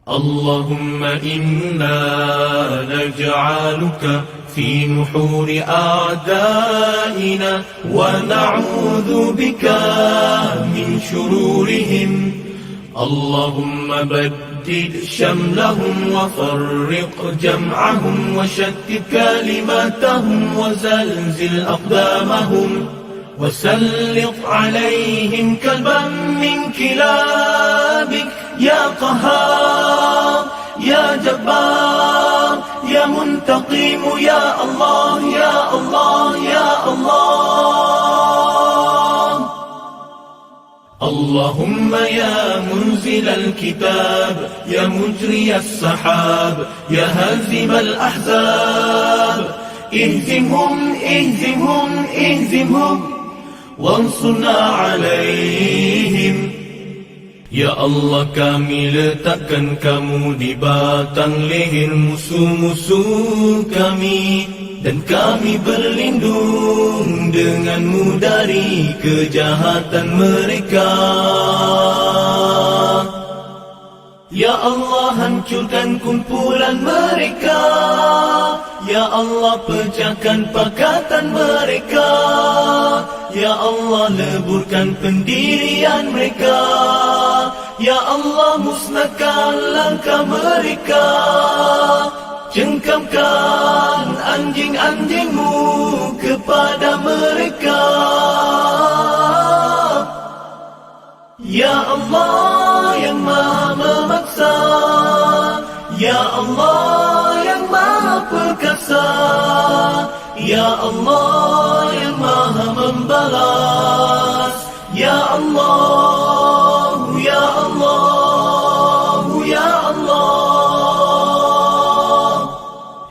اللهم إنا نجعلك في نحور أعدائنا ونعوذ بك من شرورهم. اللهم بدد شملهم وفرق جمعهم وشتت كلماتهم وزلزل أقدامهم وسلط عليهم كلبا من كلابك يا قهار يا جبار يا منتقم يا الله يا الله يا الله. اللهم يا منزل الكتاب يا مجري السحاب يا هازم الأحزاب اهزمهم اهزمهم اهزمهم وانصرنا عليهم. Ya Allah, kami letakkan kamu di batang leher musuh-musuh kami, dan kami berlindung denganmu dari kejahatan mereka. Ya Allah, hancurkan kumpulan mereka. Ya Allah, pecahkan pakatan mereka. Ya Allah, leburkan pendirian mereka. Ya Allah, musnahkan langkah mereka. Cengkamkan anjing-anjingmu kepada mereka. Ya Allah yang maha memaksa, Ya Allah yang maha perkasa, Ya Allah yang maha membalas, Ya Allah, Ya Allah, Ya Allah.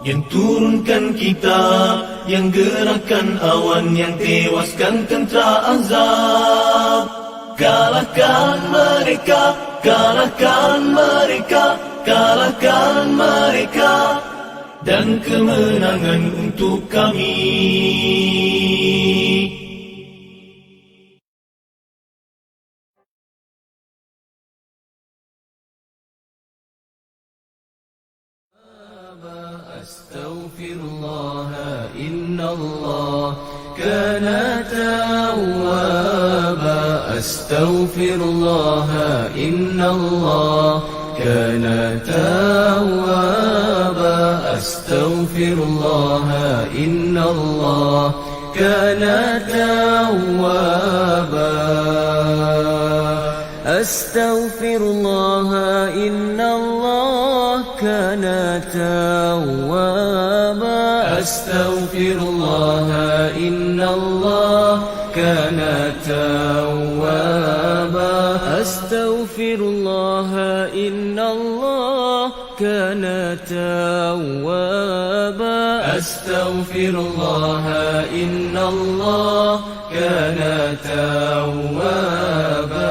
Yang turunkan kitab, yang gerakan awan, yang tewaskan tentera azab. Kalahkan mereka, kalahkan mereka, kalahkan mereka, dan kemenangan untuk kami. Astaghfirullah, innallah kana tawwaba. Astaghfirullah, innallah kana tawwaba. Astaghfirullah, innallah kana tawwaba. Astaghfirullah, innallah kana tawwaba. Astaghfirullah, innallah kana tawwaba. Astaghfirullah, innallah kana tawwaba. Astaghfirullah, innallah kana tawwaba.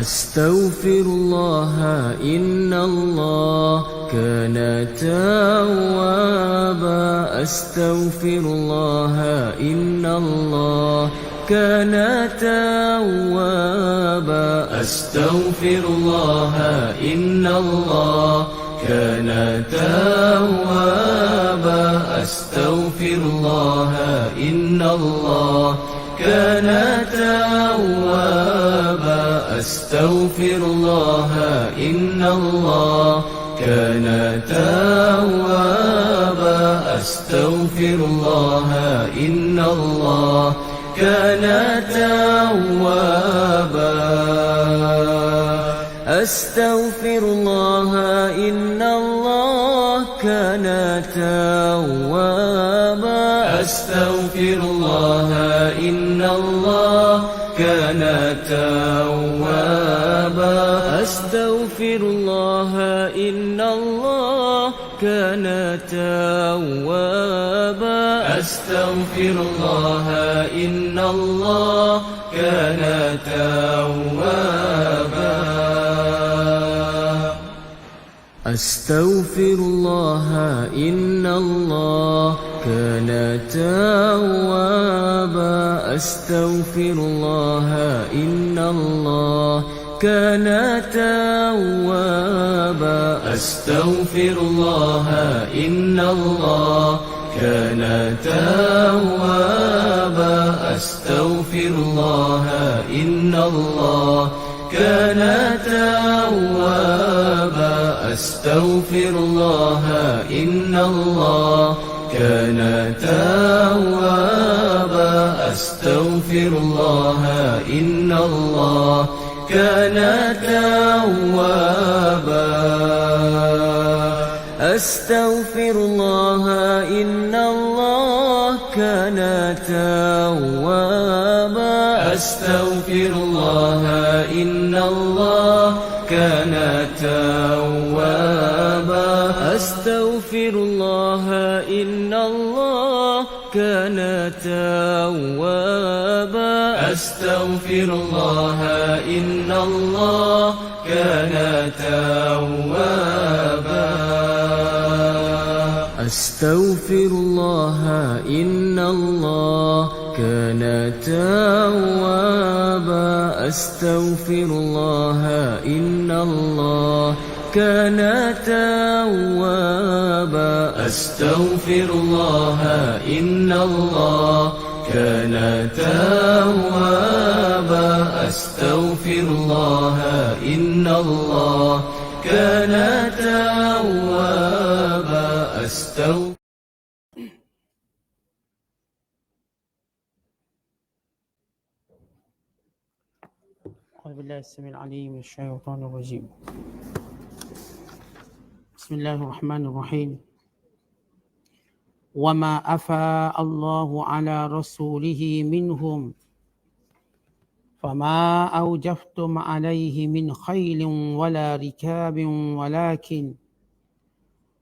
Astaghfirullah, innallah kana tawwaba. Astaghfirullah, innallah kana tawwaba. Astaghfirullah, innallah kana tawwaba. Astaghfirullah, innallah kana tawwaba. Astaghfirullah, innallah kana tawwaba. Astaghfirullah, innallah kana tawwaba. Astaghfirullah, innallah kana tawwaba. Astaghfirullah, innallah kana tawwaba. Astaghfirullah, innallah kana tawwaba. Astaghfirullah, innallah kana tawwaba. Astaghfirullah, innallah kana tawwaba. Astaghfirullah, innallah كان توابا أستغفر الله إن الله كان توابا أستغفر الله إن الله كان توابا أستغفر الله إن الله كان توابا أستغفر الله إن الله كان توابا أستغفر الله إن الله كان توابا أستغفر الله إن الله كان توابا أستغفر الله إن الله كان توابا أستغفر الله إن الله كان توابا أستغفر الله إن الله كان توابا أستغفر الله إن الله كان توابا أستغفر الله إن الله كان توابا أستغفر الله إن الله كان توابا أستغفر أعوذ بالله السميع العليم من الشيطان الرجيم. بسم الله الرحمن الرحيم. وما أفاء الله على رسوله منهم فما أوجفتم عليه من خيل ولا ركاب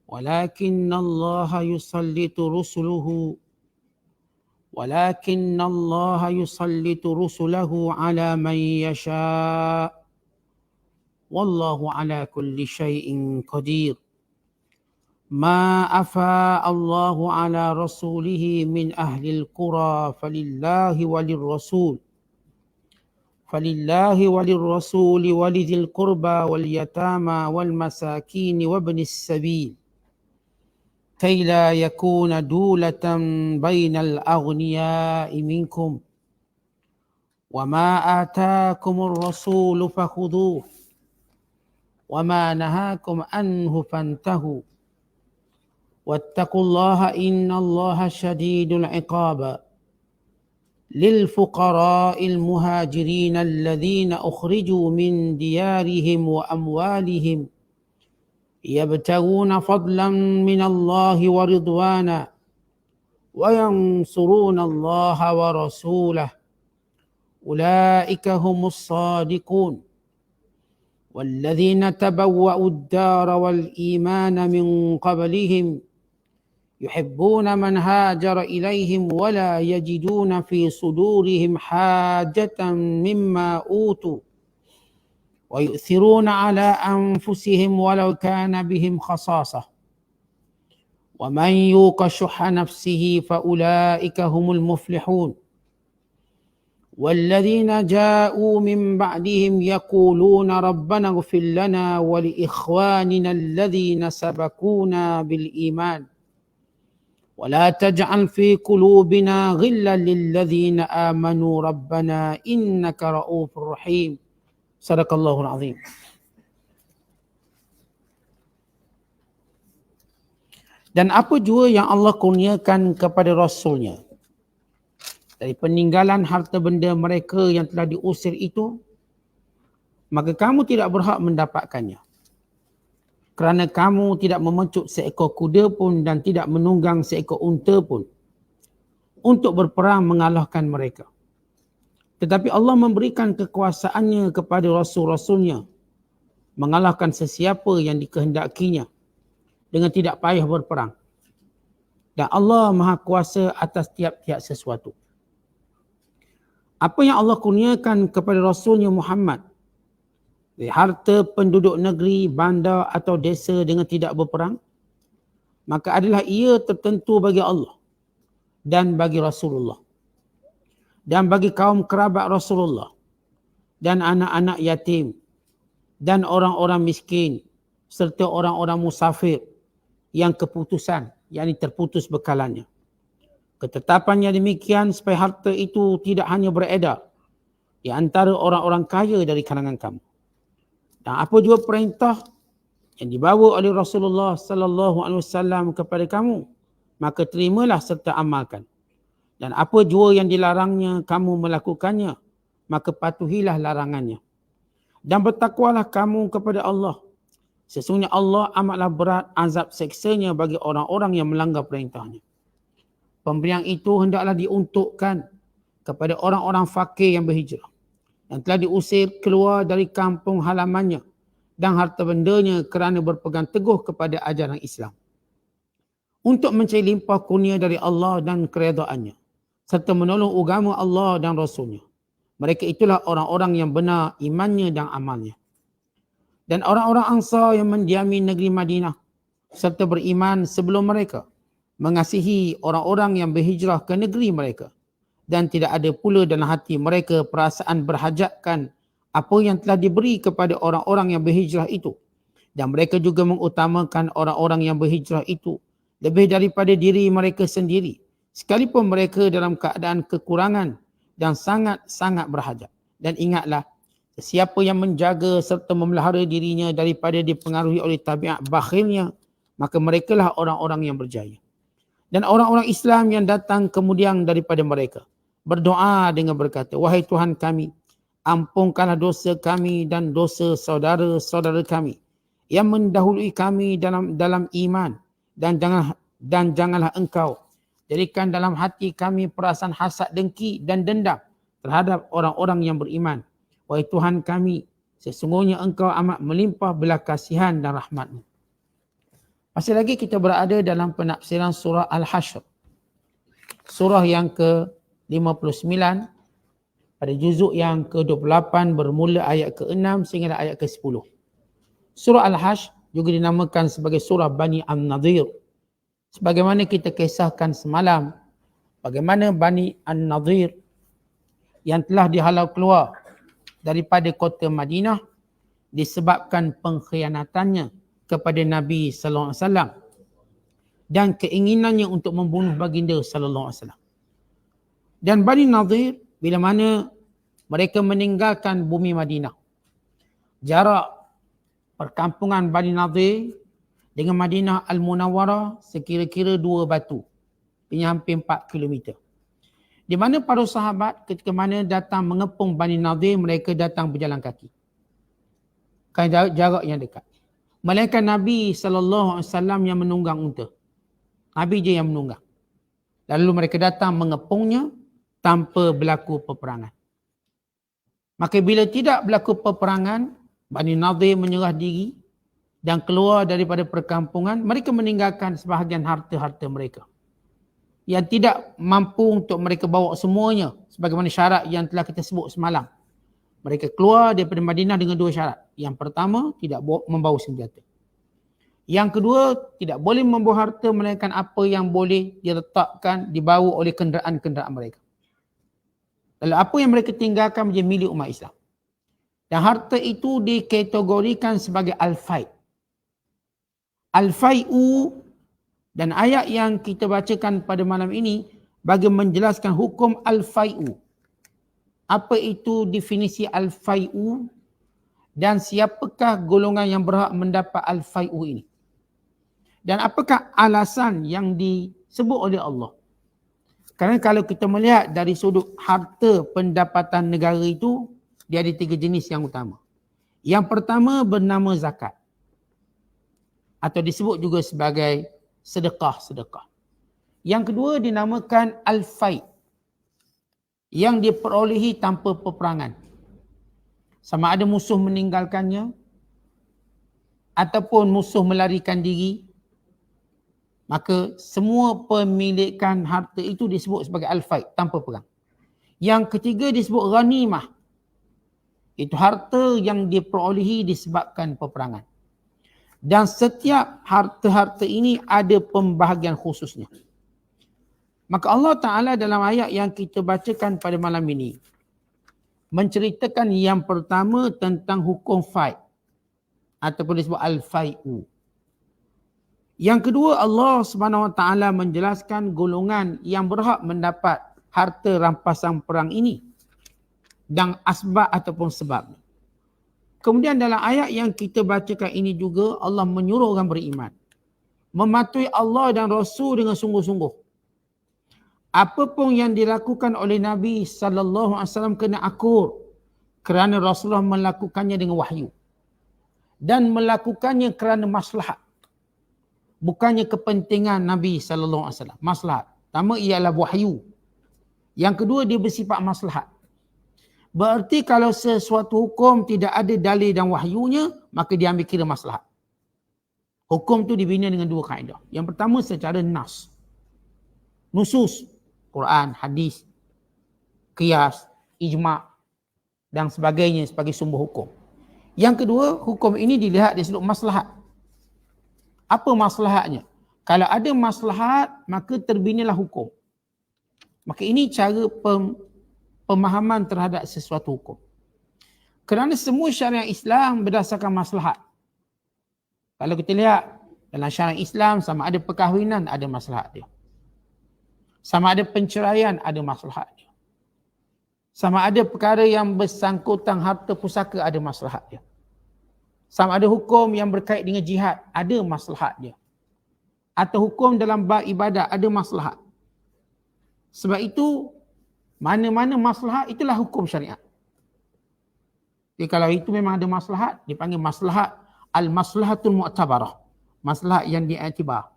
ولكن الله يسلط رسله على من يشاء والله على كل شيء قدير. ما أفاء الله على رسوله من أهل القرى فلله وللرسول ولذي القربى واليتامى والمساكين وابن السبيل كي لا يكون دولة بين الأغنياء منكم وما آتاكم الرسول فخذوه وما نهاكم عنه فانتهوا واتقوا الله إن الله شديد العقاب. للفقراء المهاجرين الذين أخرجوا من ديارهم وأموالهم يبتغون فضلا من الله ورضوانا وينصرون الله ورسوله أولئك هم الصادقون. والذين تبوأوا الدار والإيمان من قبلهم يحبون من هاجر إليهم ولا يجدون في صدورهم حاجة مما أوتوا ويؤثرون على أنفسهم ولو كان بهم خصاصة ومن يوق شح نفسه فأولئك هم المفلحون. والذين جاءوا من بعدهم يقولون ربنا اغفر لنا ولإخواننا الذين سبقونا بالإيمان ولا تجعل في قلوبنا غلا للذين آمنوا ربنا إنك رؤوف رحيم. Sadaqallahul Azim. Dan apa jua yang Allah kurniakan kepada Rasulnya dari peninggalan harta benda mereka yang telah diusir itu, maka kamu tidak berhak mendapatkannya. Kerana kamu tidak memecut seekor kuda pun dan tidak menunggang seekor unta pun untuk berperang mengalahkan mereka. Tetapi Allah memberikan kekuasaannya kepada Rasul-Rasulnya mengalahkan sesiapa yang dikehendakinya dengan tidak payah berperang. Dan Allah Maha Kuasa atas tiap-tiap sesuatu. Apa yang Allah kurniakan kepada Rasulnya Muhammad dari harta penduduk negeri, bandar atau desa dengan tidak berperang, maka adalah ia tertentu bagi Allah dan bagi Rasulullah dan bagi kaum kerabat Rasulullah dan anak-anak yatim dan orang-orang miskin serta orang-orang musafir yang keputusan, yakni terputus bekalannya. Ketetapannya demikian supaya harta itu tidak hanya beredar di antara orang-orang kaya dari kalangan kamu. Dan apa juga perintah yang dibawa oleh Rasulullah sallallahu alaihi wasallam kepada kamu, maka terimalah serta amalkan. Dan apa jua yang dilarangnya kamu melakukannya, maka patuhilah larangannya. Dan bertakwalah kamu kepada Allah. Sesungguhnya Allah amatlah berat azab seksanya bagi orang-orang yang melanggar perintahnya. Pemberian itu hendaklah diuntukkan kepada orang-orang fakir yang berhijrah, yang telah diusir keluar dari kampung halamannya dan harta bendanya kerana berpegang teguh kepada ajaran Islam, untuk mencari limpah kurnia dari Allah dan keredaannya, serta menolong agama Allah dan Rasulnya. Mereka itulah orang-orang yang benar imannya dan amalnya. Dan orang-orang Ansar yang mendiami negeri Madinah serta beriman sebelum mereka mengasihi orang-orang yang berhijrah ke negeri mereka, dan tidak ada pula dalam hati mereka perasaan berhajatkan apa yang telah diberi kepada orang-orang yang berhijrah itu. Dan mereka juga mengutamakan orang-orang yang berhijrah itu lebih daripada diri mereka sendiri, sekalipun mereka dalam keadaan kekurangan dan sangat-sangat berhajat. Dan ingatlah, siapa yang menjaga serta memelihara dirinya daripada dipengaruhi oleh tabiat bakhilnya, maka merekalah orang-orang yang berjaya. Dan orang-orang Islam yang datang kemudian daripada mereka berdoa dengan berkata, wahai Tuhan kami, ampunkanlah dosa kami dan dosa saudara-saudara kami yang mendahului kami dalam iman, dan janganlah engkau jadikan dalam hati kami perasaan hasad, dengki dan dendam terhadap orang-orang yang beriman. Wahai Tuhan kami, sesungguhnya engkau amat melimpah belas kasihan dan rahmat-Mu. Masih lagi kita berada dalam penafsiran surah Al-Hashr. Surah yang ke-59 pada juzuk yang ke-28 bermula ayat ke-6 sehingga ayat ke-10. Surah Al-Hashr juga dinamakan sebagai surah Bani An-Nadhir. Sebagaimana kita kisahkan semalam, bagaimana Bani An-Nadhir yang telah dihalau keluar daripada kota Madinah disebabkan pengkhianatannya kepada Nabi sallallahu alaihi wasallam dan keinginannya untuk membunuh baginda sallallahu alaihi wasallam. Dan Bani Nadhir, bila mana mereka meninggalkan bumi Madinah, jarak perkampungan Bani Nadhir dengan Madinah Al-Munawwarah sekira-kira 2 batu, punya hampir 4 km. Di mana para sahabat ketika mana datang mengepung Bani Nadhir, mereka datang berjalan kaki. Kan jarak yang dekat. Melainkan Nabi SAW yang menunggang unta. Nabi je yang menunggang. Lalu mereka datang mengepungnya tanpa berlaku peperangan. Maka bila tidak berlaku peperangan, Bani Nadhir menyerah diri dan keluar daripada perkampungan. Mereka meninggalkan sebahagian harta-harta mereka yang tidak mampu untuk mereka bawa semuanya, sebagaimana syarat yang telah kita sebut semalam. Mereka keluar daripada Madinah dengan 2 syarat. Yang pertama, tidak membawa senjata. Yang kedua, tidak boleh membawa harta melainkan apa yang boleh diletakkan, dibawa oleh kenderaan-kenderaan mereka. Lalu apa yang mereka tinggalkan menjadi milik umat Islam. Dan harta itu dikategorikan sebagai al-fai'. Al-fai'u, dan ayat yang kita bacakan pada malam ini bagi menjelaskan hukum al-fai'u. Apa itu definisi al-fai'u dan siapakah golongan yang berhak mendapat al-fai'u ini? Dan apakah alasan yang disebut oleh Allah? Kerana kalau kita melihat dari sudut harta pendapatan negara itu, dia ada 3 jenis yang utama. Yang pertama bernama zakat, atau disebut juga sebagai sedekah. Yang kedua dinamakan al-fai', yang diperolehi tanpa peperangan. Sama ada musuh meninggalkannya ataupun musuh melarikan diri, maka semua pemilikan harta itu disebut sebagai al-fai', tanpa perang. Yang ketiga disebut ghanimah. Itu harta yang diperolehi disebabkan peperangan. Dan setiap harta-harta ini ada pembahagian khususnya. Maka Allah Ta'ala dalam ayat yang kita bacakan pada malam ini menceritakan yang pertama tentang hukum fai'. ataupun disebut al-fai'u. Yang kedua, Allah Subhanahu Wa Taala menjelaskan golongan yang berhak mendapat harta rampasan perang ini dan asbab ataupun sebab. Kemudian dalam ayat yang kita bacakan ini juga Allah menyuruh orang beriman mematuhi Allah dan Rasul dengan sungguh-sungguh. Apapun yang dilakukan oleh Nabi sallallahu alaihi wasallam kena akur kerana Rasulullah melakukannya dengan wahyu dan melakukannya kerana maslahat. Bukannya kepentingan Nabi sallallahu alaihi wasallam, maslahat. Pertama ialah wahyu. Yang kedua dia bersifat maslahat. Berarti kalau sesuatu hukum tidak ada dalil dan wahyunya, maka dia ambil kira maslahat. Hukum tu dibina dengan dua kaedah. Yang pertama secara nas. Nusus, Quran, hadis, qiyas, ijma' dan sebagainya sebagai sumber hukum. Yang kedua, hukum ini dilihat dari sudut maslahat. Apa maslahatnya? Kalau ada maslahat, maka terbinalah hukum. Maka ini cara pemahaman terhadap sesuatu hukum. Kerana semua syariat Islam berdasarkan maslahat. Kalau kita lihat dalam syariat Islam, sama ada perkahwinan ada maslahat dia. Sama ada penceraian ada maslahat dia. Sama ada perkara yang bersangkutan harta pusaka ada maslahat dia. Sama ada hukum yang berkait dengan jihad ada maslahat dia. Atau hukum dalam bab ibadat ada maslahat. Sebab itu mana-mana maslahat itulah hukum syariat. Jadi kalau itu memang ada maslahat, dipanggil maslahat al-maslahatul mu'tabarah. Maslahat yang diiktibar.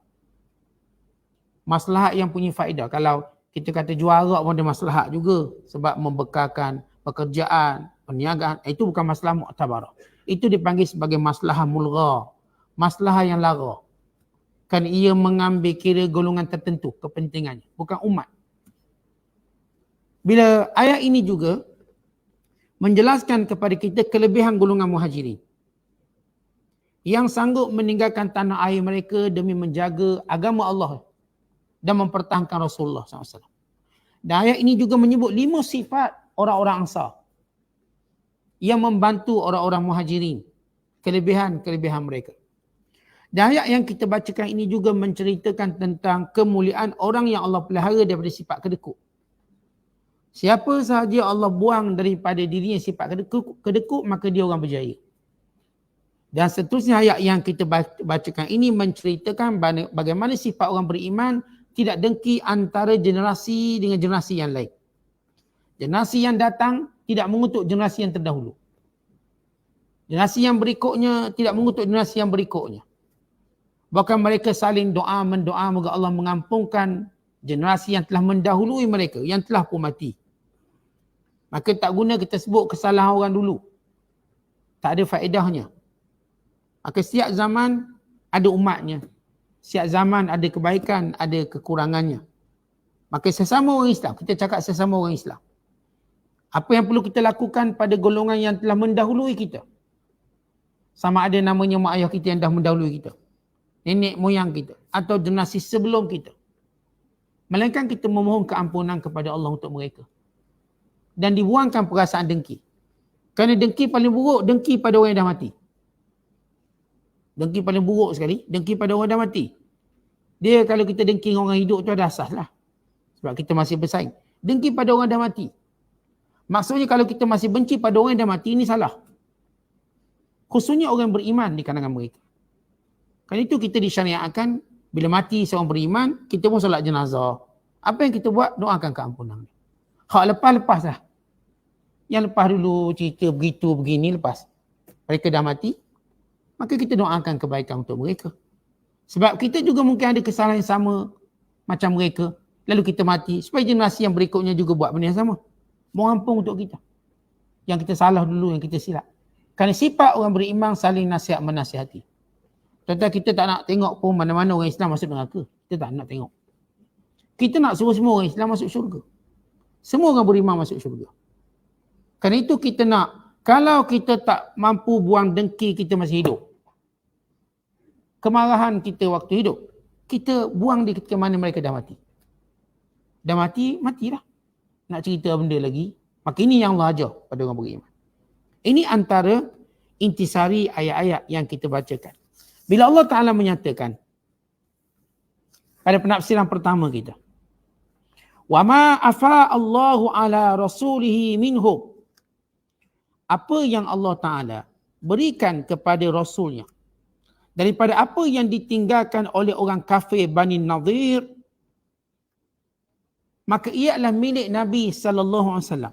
Maslahat yang punya faedah. Kalau kita kata jual arak pun ada maslahat juga sebab membekalkan pekerjaan, perniagaan, itu bukan masalah mu'tabarah. Itu dipanggil sebagai masalah mulgha, masalah yang lara. Kan ia mengambil kira golongan tertentu kepentingannya, bukan umat. Bila ayat ini juga menjelaskan kepada kita kelebihan golongan muhajirin yang sanggup meninggalkan tanah air mereka demi menjaga agama Allah dan mempertahankan Rasulullah SAW. Dan ayat ini juga menyebut 5 sifat orang-orang Ansar yang membantu orang-orang muhajirin, kelebihan-kelebihan mereka. Dan ayat yang kita bacakan ini juga menceritakan tentang kemuliaan orang yang Allah pelihara daripada sifat kedekut. Siapa sahaja Allah buang daripada dirinya sifat kedekut, maka dia orang berjaya. Dan seterusnya ayat yang kita bacakan ini menceritakan bagaimana sifat orang beriman tidak dengki antara generasi dengan generasi yang lain. Generasi yang datang tidak mengutuk generasi yang terdahulu. Generasi yang berikutnya tidak mengutuk generasi yang berikutnya. Bahkan mereka saling mendoa moga Allah mengampunkan generasi yang telah mendahului mereka, yang telah pun mati. Maka tak guna kita sebut kesalahan orang dulu. Tak ada faedahnya. Maka setiap zaman ada umatnya. Setiap zaman ada kebaikan, ada kekurangannya. Maka sesama orang Islam, kita cakap sesama orang Islam. Apa yang perlu kita lakukan pada golongan yang telah mendahului kita? Sama ada namanya mak ayah kita yang dah mendahului kita. Nenek moyang kita. Atau generasi sebelum kita. Melainkan kita memohon keampunan kepada Allah untuk mereka. Dan dibuangkan perasaan dengki. Kerana dengki paling buruk, dengki pada orang yang dah mati. Dengki paling buruk sekali, dengki pada orang dah mati. Dia kalau kita dengki dengan orang hidup tu ada asas lah. Sebab kita masih bersaing. Dengki pada orang dah mati. Maksudnya kalau kita masih benci pada orang yang dah mati, ini salah. Khususnya orang beriman di kalangan mereka. Kerana itu kita disyariatkan, bila mati seorang beriman, kita pun solat jenazah. Apa yang kita buat? Doakan keampunan. Hak lepas lah. Yang lepas dulu cerita begitu, begini, lepas. Mereka dah mati, maka kita doakan kebaikan untuk mereka. Sebab kita juga mungkin ada kesalahan yang sama macam mereka. Lalu kita mati, supaya generasi yang berikutnya juga buat benda yang sama. Mohon ampun untuk kita. Yang kita salah dulu, yang kita silap. Kerana sifat orang beriman saling nasihat menasihati. Contoh kita tak nak tengok pun mana-mana orang Islam masuk neraka. Kita tak nak tengok. Kita nak suruh semua orang Islam masuk syurga. Semua orang beriman masuk syurga. Kerana itu kita nak, kalau kita tak mampu buang dengki kita masih hidup. Kemarahan kita waktu hidup. Kita buang di ketika mana mereka dah mati. Dah mati, matilah. Nak cerita benda lagi. Maka ini yang Allah ajar pada orang beriman. Ini antara intisari ayat-ayat yang kita bacakan. Bila Allah Ta'ala menyatakan pada penafsiran pertama kita, wa ma afa Allahu ala rasulihi minhum, apa yang Allah Ta'ala berikan kepada Rasulnya daripada apa yang ditinggalkan oleh orang kafir Bani Nadir, maka ia adalah milik Nabi SAW.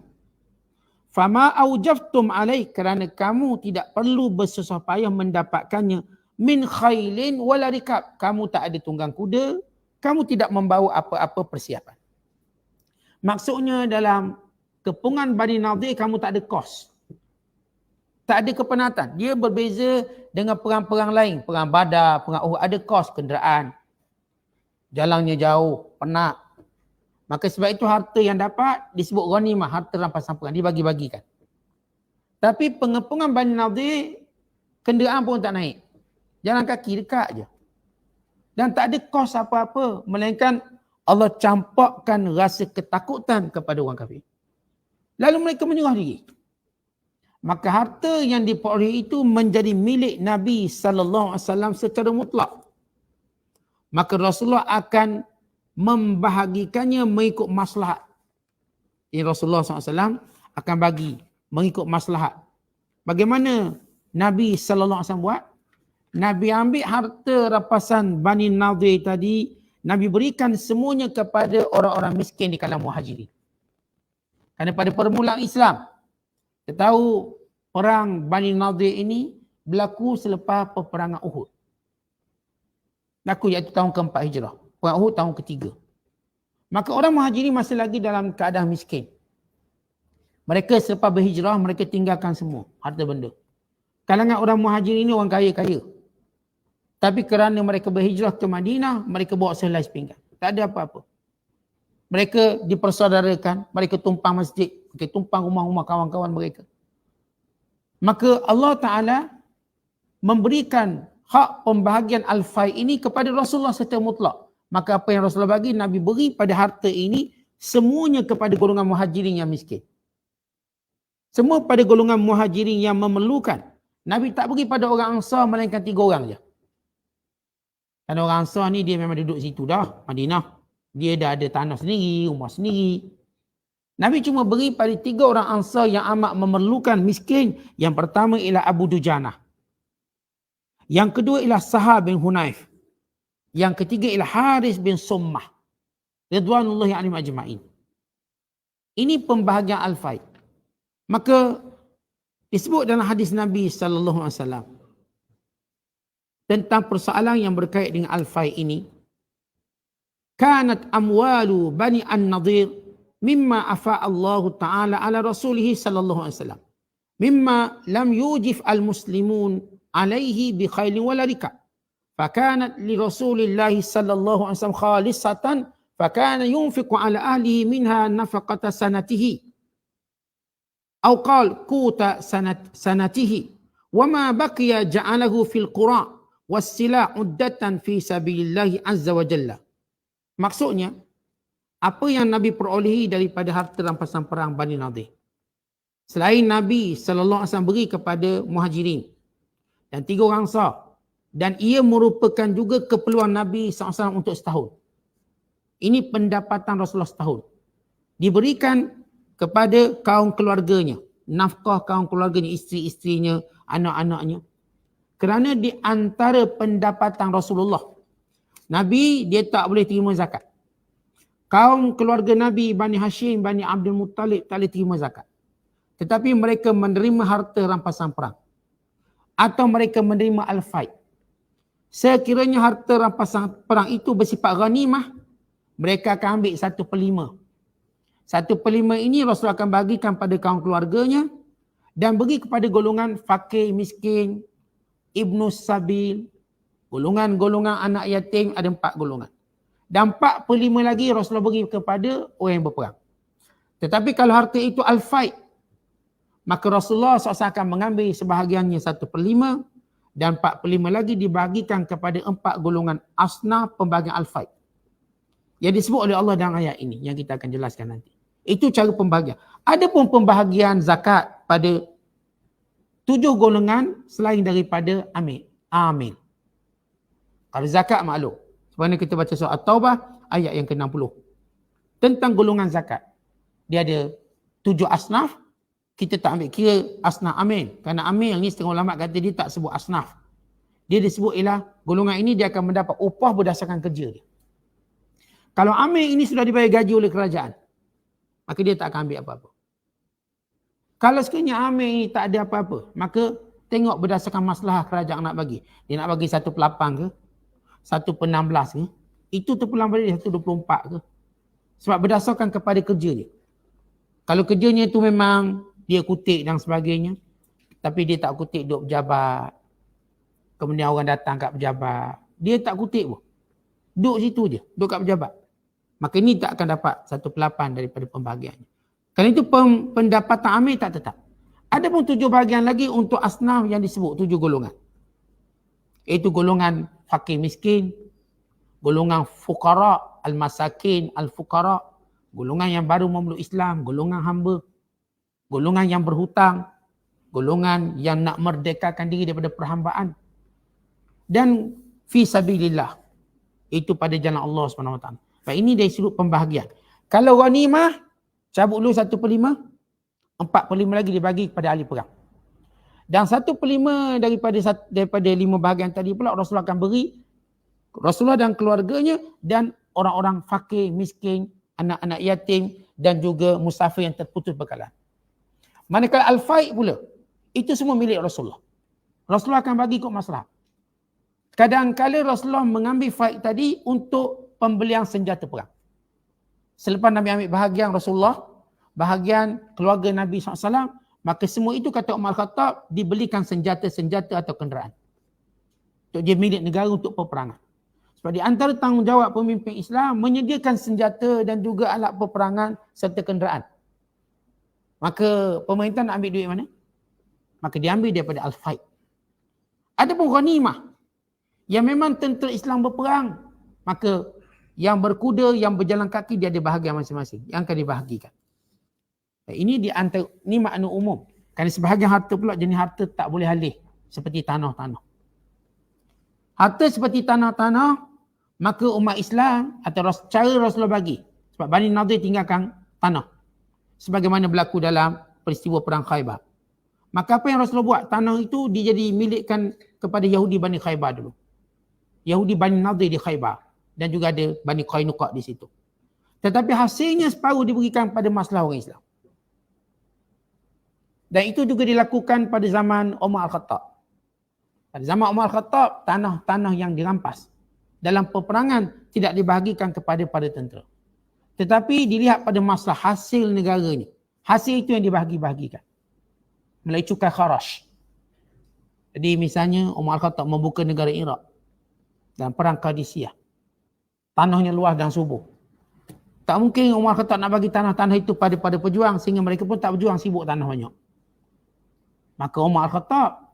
Fama aujaftum alaih, kerana kamu tidak perlu bersusah payah mendapatkannya, min khailin wala rikab, kamu tak ada tunggang kuda, kamu tidak membawa apa-apa persiapan. Maksudnya dalam kepungan Bani Nadir kamu tak ada kos. Tak ada kepenatan. Dia berbeza dengan perang-perang lain. Perang Badar, perang Uhud, ada kos kenderaan. Jalannya jauh, penat. Maka sebab itu harta yang dapat disebut ghanimah, harta rampasan perang, dibagi-bagikan. Tapi pengepungan Bani Nadir, kenderaan pun tak naik. Jalan kaki dekat je. Dan tak ada kos apa-apa, melainkan Allah campakkan rasa ketakutan kepada orang kafir. Lalu mereka menyerah diri. Maka harta yang diperoleh itu menjadi milik Nabi SAW secara mutlak. Maka Rasulullah akan membahagikannya mengikut maslahat. Ini Rasulullah SAW akan bagi mengikut maslahat. Bagaimana Nabi SAW buat? Nabi ambil harta rampasan Bani Nadir tadi, Nabi berikan semuanya kepada orang-orang miskin di kalangan Muhajirin. Kerana pada permulaan Islam, kita tahu perang Bani Nadir ini berlaku selepas peperangan Uhud. Berlaku iaitu tahun keempat Hijrah. Perang Uhud tahun ketiga. Maka orang Muhajirin masih lagi dalam keadaan miskin. Mereka selepas berhijrah, mereka tinggalkan semua harta benda. Kalangan orang Muhajirin ini orang kaya-kaya. Tapi kerana mereka berhijrah ke Madinah, mereka bawa sehelai sepinggan. Tak ada apa-apa. Mereka dipersaudarakan, mereka tumpang masjid, mereka tumpang rumah-rumah kawan-kawan mereka. Maka Allah Ta'ala memberikan hak pembahagian al-fai ini kepada Rasulullah secara mutlak. Maka apa yang Rasulullah bagi, Nabi beri pada harta ini semuanya kepada golongan Muhajirin yang miskin. Semua pada golongan Muhajirin yang memerlukan. Nabi tak beri pada orang Ansar melainkan 3 orang je. Kerana orang Ansar ni dia memang duduk situ dah, Madinah. Dia dah ada tanah sendiri, rumah sendiri. Nabi cuma beri pada 3 orang Ansar yang amat memerlukan, miskin. Yang pertama ialah Abu Dujanah. Yang kedua ialah Sahal bin Hunayf. Yang ketiga ialah Haris bin Summah. Ridwanullahi alaihim ajma'in. Ini pembahagian al-fai. Maka disebut dalam hadis Nabi SAW tentang persoalan yang berkait dengan al-fai ini. Kanat amwalu Bani An-Nadir mimma afa Allah Ta'ala ala Rasulih sallallahu alaihi wasallam. Mimma lam yujif al-muslimun alaihi bi khailin wala rikab. Fakanat li Rasulillah sallallahu alaihi wasallam khalisatan, fakana yunfiqu ala ahlihi minha nafaqata sanatihi. Aw qal quta sanatihi. Wa ma baqiya ja'alahu fil qura was-sila' uddatan fi sabilillah azza wa jalla. Maksudnya, apa yang Nabi perolehi daripada harta rampasan perang Bani Nadir. Selain Nabi SAW beri kepada Muhajirin dan 3 orang Ansar. Dan ia merupakan juga keperluan Nabi SAW untuk setahun. Ini pendapatan Rasulullah setahun. Diberikan kepada kaum keluarganya. Nafkah kaum keluarganya, isteri-isterinya, anak-anaknya. Kerana di antara pendapatan Rasulullah, Nabi dia tak boleh terima zakat. Kaum keluarga Nabi, Bani Hashim, Bani Abdul Muttalib tak boleh terima zakat. Tetapi mereka menerima harta rampasan perang. Atau mereka menerima al-fai. Sekiranya harta rampasan perang itu bersifat ghanimah, mereka akan ambil 1/5. 1/5 ini Rasul akan bagikan pada kaum keluarganya dan bagi kepada golongan fakir, miskin, ibnu sabil, golongan-golongan anak yatim, ada 4 golongan. Dan 4/5 lagi Rasulullah bagi kepada orang yang berperang. Tetapi kalau harta itu al-fai, maka Rasulullah SAW akan mengambil sebahagiannya 1/5 dan 4/5 lagi dibagikan kepada 4 golongan asnaf pembagian al-fai. Yang disebut oleh Allah dalam ayat ini yang kita akan jelaskan nanti. Itu cara pembahagian. Adapun pembahagian zakat pada 7 golongan selain daripada amil. Kalau zakat maklum. Sebagaimana kita baca surah At-Taubah ayat yang ke-60. Tentang golongan zakat. Dia ada 7 asnaf. Kita tak ambil kira asnaf amil. Kerana amil ni setengah ulama kata dia tak sebut asnaf. Dia disebut ialah golongan ini dia akan mendapat upah berdasarkan kerja dia. Kalau amil ini sudah dibayar gaji oleh kerajaan, maka dia tak akan ambil apa-apa. Kalau sekiranya amil ini tak ada apa-apa, maka tengok berdasarkan masalah kerajaan nak bagi. Dia nak bagi 1/8 ke? 1/16 ke? Itu terpulang pada dia 1/24 ke? Sebab berdasarkan kepada kerja dia. Kalau kerjanya itu memang dia kutip dan sebagainya, tapi dia tak kutip duduk pejabat, kemudian orang datang kat pejabat, dia tak kutip pun. Duduk situ je, duduk kat pejabat. Maka ini tak akan dapat 1/8 daripada pembahagiannya. Kerana itu pendapatan amil tak tetap. Ada pun 7 bahagian lagi untuk asnaf yang disebut 7 golongan. Iaitu golongan fakir miskin, golongan fuqara, al-masakin, al-fuqara, golongan yang baru memeluk Islam, golongan hamba, golongan yang berhutang, golongan yang nak merdekakan diri daripada perhambaan, dan fi sabilillah, itu pada jalan Allah SWT. Ini dari sudut pembahagian. Kalau ghanimah, cabut dulu 1/5, 4/5 lagi dibagi kepada ahli perang. Dan 1/5 daripada 5 bahagian tadi pula Rasulullah akan beri Rasulullah dan keluarganya dan orang-orang fakir, miskin, anak-anak yatim dan juga musafir yang terputus bekalan. Manakala al-faid pula, itu semua milik Rasulullah. Rasulullah akan bagi ikut masalah. Kadang-kadang Rasulullah mengambil faid tadi untuk pembelian senjata perang. Selepas Nabi ambil bahagian Rasulullah, bahagian keluarga Nabi SAW, maka semua itu kata Umar Khattab dibelikan senjata-senjata atau kenderaan. Untuk dia milik negara untuk peperangan. Sebab di antara tanggungjawab pemimpin Islam menyediakan senjata dan juga alat peperangan serta kenderaan. Maka pemerintah nak ambil duit mana? Maka diambil daripada al-faid. Ada pun ghanimah yang memang tentera Islam berperang, maka yang berkuda, yang berjalan kaki dia ada bahagian masing-masing yang akan dibahagikan. Ini di antara, ini makna umum. Kerana sebahagian harta pula jenis harta tak boleh alih seperti tanah-tanah. Harta seperti tanah-tanah, maka umat Islam atau cara Rasulullah bagi. Sebab Bani Nadir tinggalkan tanah. Sebagaimana berlaku dalam peristiwa perang Khaybar. Maka apa yang Rasulullah buat? Tanah itu dia jadi milikkan kepada Yahudi Bani Khaybar dulu. Yahudi Bani Nadir di Khaybar. Dan juga ada Bani Qainuqa di situ. Tetapi hasilnya separuh diberikan pada masalah orang Islam. Dan itu juga dilakukan pada zaman Umar Al-Khattab. Pada zaman Umar Al-Khattab, tanah-tanah yang dirampas dalam peperangan tidak dibahagikan kepada para tentera. Tetapi dilihat pada masalah hasil negaranya. Hasil itu yang dibahagi-bahagikan. Melalui cukai kharaj. Jadi misalnya Umar Al-Khattab membuka negara Iraq dalam perang Qadisiyah. Tanahnya luas dan subur. Tak mungkin Umar Al-Khattab nak bagi tanah-tanah itu pada pejuang sehingga mereka pun tak berjuang, sibuk tanah banyak. Maka Umar Al-Khattab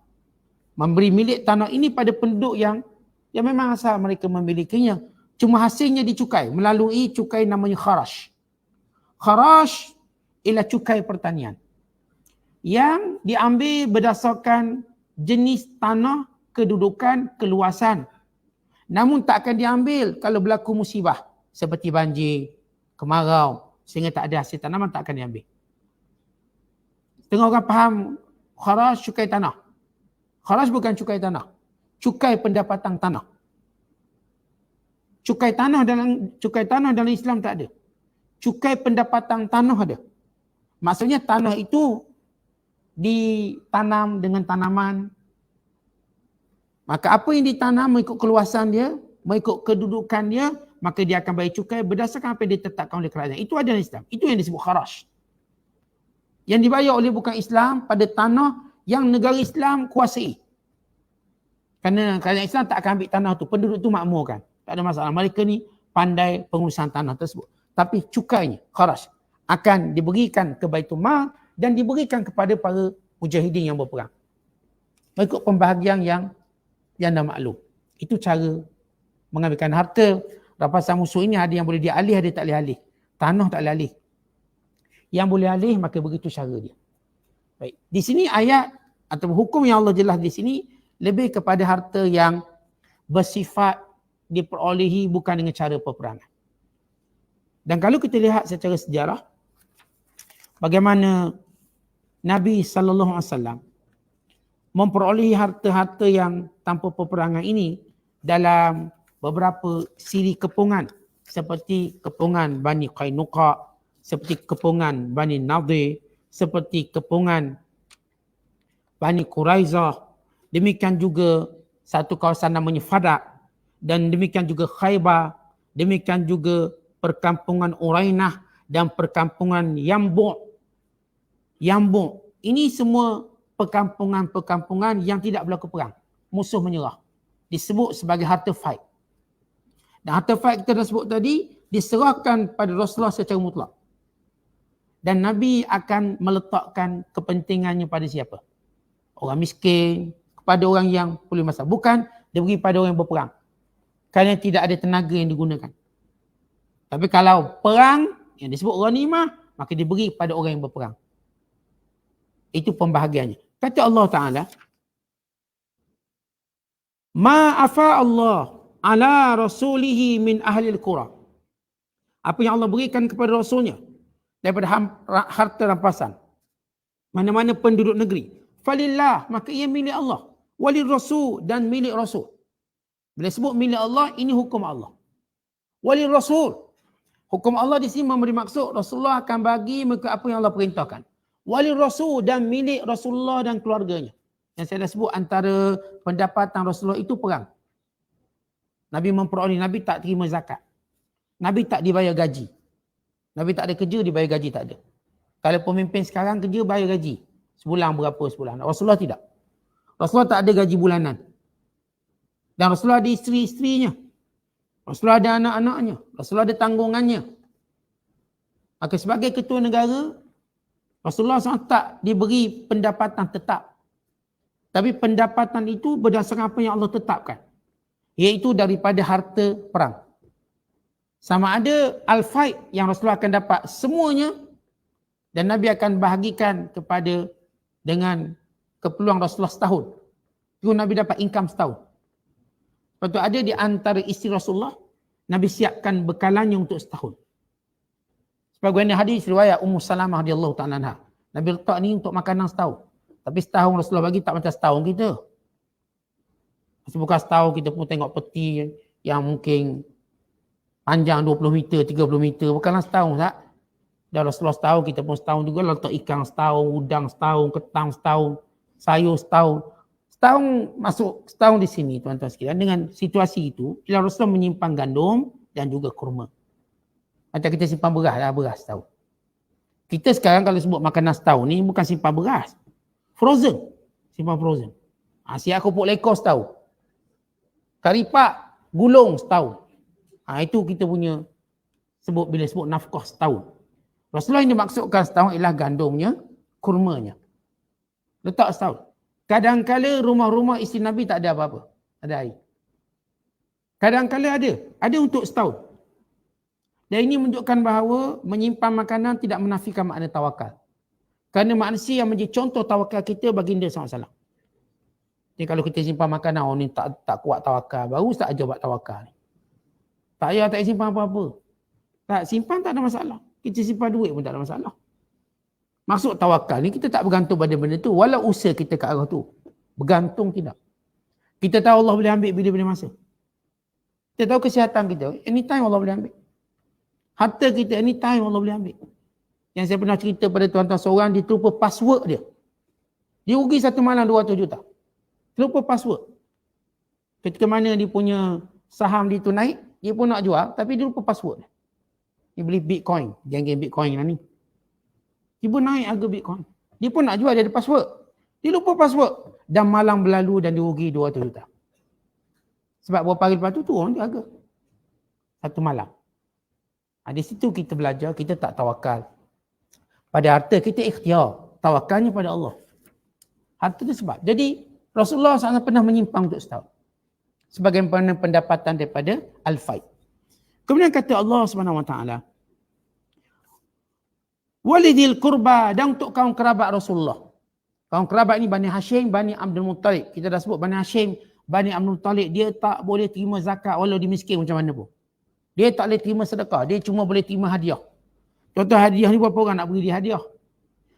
memberi milik tanah ini pada penduduk yang memang asal mereka memilikinya. Cuma hasilnya dicukai melalui cukai namanya kharaj. Kharaj ialah cukai pertanian yang diambil berdasarkan jenis tanah, kedudukan, keluasan. Namun tak akan diambil kalau berlaku musibah seperti banjir, kemarau, sehingga tak ada hasil tanaman, tak akan diambil. Tengok orang faham kharaj cukai tanah. Kharaj bukan cukai tanah. Cukai pendapatan tanah. Cukai tanah dalam Islam tak ada. Cukai pendapatan tanah ada. Maksudnya tanah itu ditanam dengan tanaman. Maka apa yang ditanam mengikut keluasan dia, mengikut kedudukan dia, maka dia akan bayar cukai berdasarkan apa yang ditetapkan oleh kerajaan. Itu ada dalam Islam. Itu yang disebut kharaj. Yang dibayar oleh bukan Islam pada tanah yang negara Islam kuasai. Kerana kerajaan Islam tak akan ambil tanah tu, penduduk tu makmurkan. Tak ada masalah. Mereka ni pandai pengurusan tanah tersebut. Tapi cukainya, kharaj, akan diberikan ke Baitul Mal dan diberikan kepada para mujahidin yang berperang. Mengikut pembahagian yang dah maklum. Itu cara mengambilkan harta. Rampasan musuh ini ada yang boleh dialih, ada tak boleh alih. Tanah tak boleh alih. Yang boleh alih, maka begitu cara dia. Baik. Di sini ayat atau hukum yang Allah jelas di sini lebih kepada harta yang bersifat diperolehi bukan dengan cara peperangan. Dan kalau kita lihat secara sejarah, bagaimana Nabi SAW memperolehi harta-harta yang tanpa peperangan ini dalam beberapa siri kepungan, seperti kepungan Bani Qainuqa, seperti kepungan Bani Nadir, seperti kepungan Bani Quraizah, demikian juga satu kawasan namanya Fadak, dan demikian juga Khaybar, demikian juga perkampungan Urainah dan perkampungan Yambu'. Ini semua perkampungan-perkampungan yang tidak berlaku perang. Musuh menyerah. Disebut sebagai harta fight. Dan harta fight kita dah sebut tadi, diserahkan pada Rasulullah secara mutlak. Dan Nabi akan meletakkan kepentingannya pada siapa? Orang miskin, kepada orang yang boleh masak. Bukan dia beri pada orang yang berperang. Kerana tidak ada tenaga yang digunakan. Tapi kalau perang, yang disebut ghanimah, maka diberi pada orang yang berperang. Itu pembahagiannya. Kata Allah Ta'ala, Ma afa Allah ala rasulihi min ahlil qura. Apa yang Allah berikan kepada Rasulnya daripada harta rampasan. Mana-mana penduduk negeri. Falillah, maka ia milik Allah. Walil Rasul, dan milik Rasul. Bila sebut milik Allah, ini hukum Allah. Walil Rasul. Hukum Allah di sini memberi maksud Rasulullah akan bagi mereka apa yang Allah perintahkan. Walil Rasul, dan milik Rasulullah dan keluarganya. Yang saya dah sebut antara pendapatan Rasulullah itu perang. Nabi memperoleh, Nabi tak terima zakat. Nabi tak dibayar gaji. Nabi tak ada kerja, dibayar gaji tak ada. Kalau pemimpin sekarang kerja, bayar gaji. Sebulan berapa sebulan. Rasulullah tidak. Rasulullah tak ada gaji bulanan. Dan Rasulullah ada isteri-isterinya. Rasulullah ada anak-anaknya. Rasulullah ada tanggungannya. Maka sebagai ketua negara, Rasulullah SAW tak diberi pendapatan tetap. Tapi pendapatan itu berdasarkan apa yang Allah tetapkan. Iaitu daripada harta perang. Sama ada al-faid yang Rasulullah akan dapat semuanya. Dan Nabi akan bahagikan kepada dengan keperluan Rasulullah setahun. Itu Nabi dapat income setahun. Lepas tu ada di antara isteri Rasulullah, Nabi siapkan bekalannya untuk setahun. Sebagaimana hadis riwayat Ummu Salamah radhiyallahu ta'ala anha. Nabi letak ni untuk makanan setahun. Tapi setahun Rasulullah bagi tak macam setahun kita. Bukan setahun kita pun tengok peti yang mungkin panjang 20 meter, 30 meter. Bukanlah setahun tak? Dan Rasulullah setahun, kita pun setahun juga. Letak ikan setahun, udang setahun, ketang setahun, sayur setahun. Setahun masuk setahun di sini tuan-tuan sekalian. Dengan situasi itu, Rasulullah menyimpan gandum dan juga kurma. Macam kita simpan beras lah, beras setahun. Kita sekarang kalau sebut makanan setahun ni bukan simpan beras. Frozen. Simpan frozen. Siap kerupuk lekor setahun. Karipak gulung setahun. Itu kita punya sebut bila sebut nafkah setahun. Rasulullah yang dimaksudkan setahun ialah gandumnya, kurmanya. Letak setahun. Kadang-kala rumah-rumah isteri Nabi tak ada apa-apa. Ada air. Kadang-kala ada. Ada untuk setahun. Dan ini menunjukkan bahawa menyimpan makanan tidak menafikan makna tawakal. Kerana manusia yang menjadi contoh tawakal kita baginda SAW. Jadi kalau kita simpan makanan, ni tak kuat tawakal. Baru tak ajar buat tawakal. Tak payah tak simpan apa-apa. Tak simpan tak ada masalah. Kita simpan duit pun tak ada masalah. Maksud tawakal ni kita tak bergantung pada benda tu. Walau usaha kita ke arah tu. Bergantung tidak. Kita tahu Allah boleh ambil bila-bila masa. Kita tahu kesihatan kita. Anytime Allah boleh ambil. Harta kita anytime Allah boleh ambil. Yang saya pernah cerita pada tuan-tuan seorang, dia terlupa password dia. Dia rugi satu malam 200 juta. Terlupa password. Ketika mana dia punya saham dia tu naik, dia pun nak jual tapi dia lupa password. Dia beli Bitcoin. Geng-geng Bitcoin lah ni. Tiba naik harga Bitcoin. Dia pun nak jual, dia ada password. Dia lupa password. Dan malam berlalu dan dia rugi 200 juta. Sebab beberapa hari lepas tu turun dia harga. Satu malam. Di situ kita belajar, kita tak tawakal. Pada harta kita ikhtiar. Tawakalnya pada Allah. Harta itu sebab. Jadi Rasulullah SAW pernah menyimpang untuk setahun. Sebagai pendapatan daripada al-faid. Kemudian kata Allah SWT. Walidil kurba, dan untuk kaum kerabat Rasulullah. Kaum kerabat ni Bani Hashim, Bani Abdul Muttalib. Kita dah sebut Bani Hashim, Bani Abdul Muttalib, dia tak boleh terima zakat walau dia miskin macam mana pun. Dia tak boleh terima sedekah, dia cuma boleh terima hadiah. Contoh hadiah ni berapa orang nak beri dia hadiah?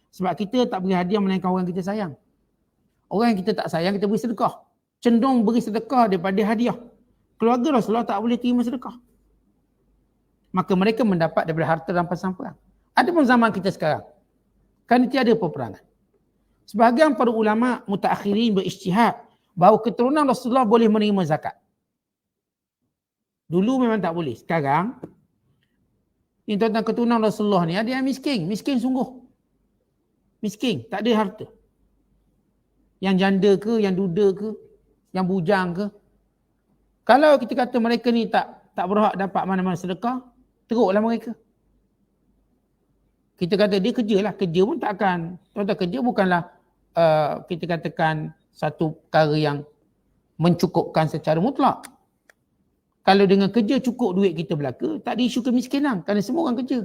Sebab kita tak beri hadiah melainkan orang kita sayang. Orang yang kita tak sayang, kita beri sedekah. Cenderung beri sedekah daripada hadiah. Keluarga Rasulullah tak boleh terima sedekah. Maka mereka mendapat daripada harta rampasan perang. Ada pun zaman kita sekarang. Kerana tiada peperangan. Sebahagian para ulama mutaakhirin berijtihad bahawa keturunan Rasulullah boleh menerima zakat. Dulu memang tak boleh. Sekarang, ni tuan-tuan keturunan Rasulullah ni ada yang miskin. Miskin sungguh. Miskin. Tak ada harta. Yang janda ke, yang duda ke, yang bujang ke. Kalau kita kata mereka ni tak berhak dapat mana-mana sedekah, teruklah mereka. Kita kata dia kerjalah. Kerja pun tak akan. Tuan-tuan, kerja bukanlah kita katakan satu perkara yang mencukupkan secara mutlak. Kalau dengan kerja cukup duit kita belaka, tak ada isu kemiskinan. Kerana semua orang kerja.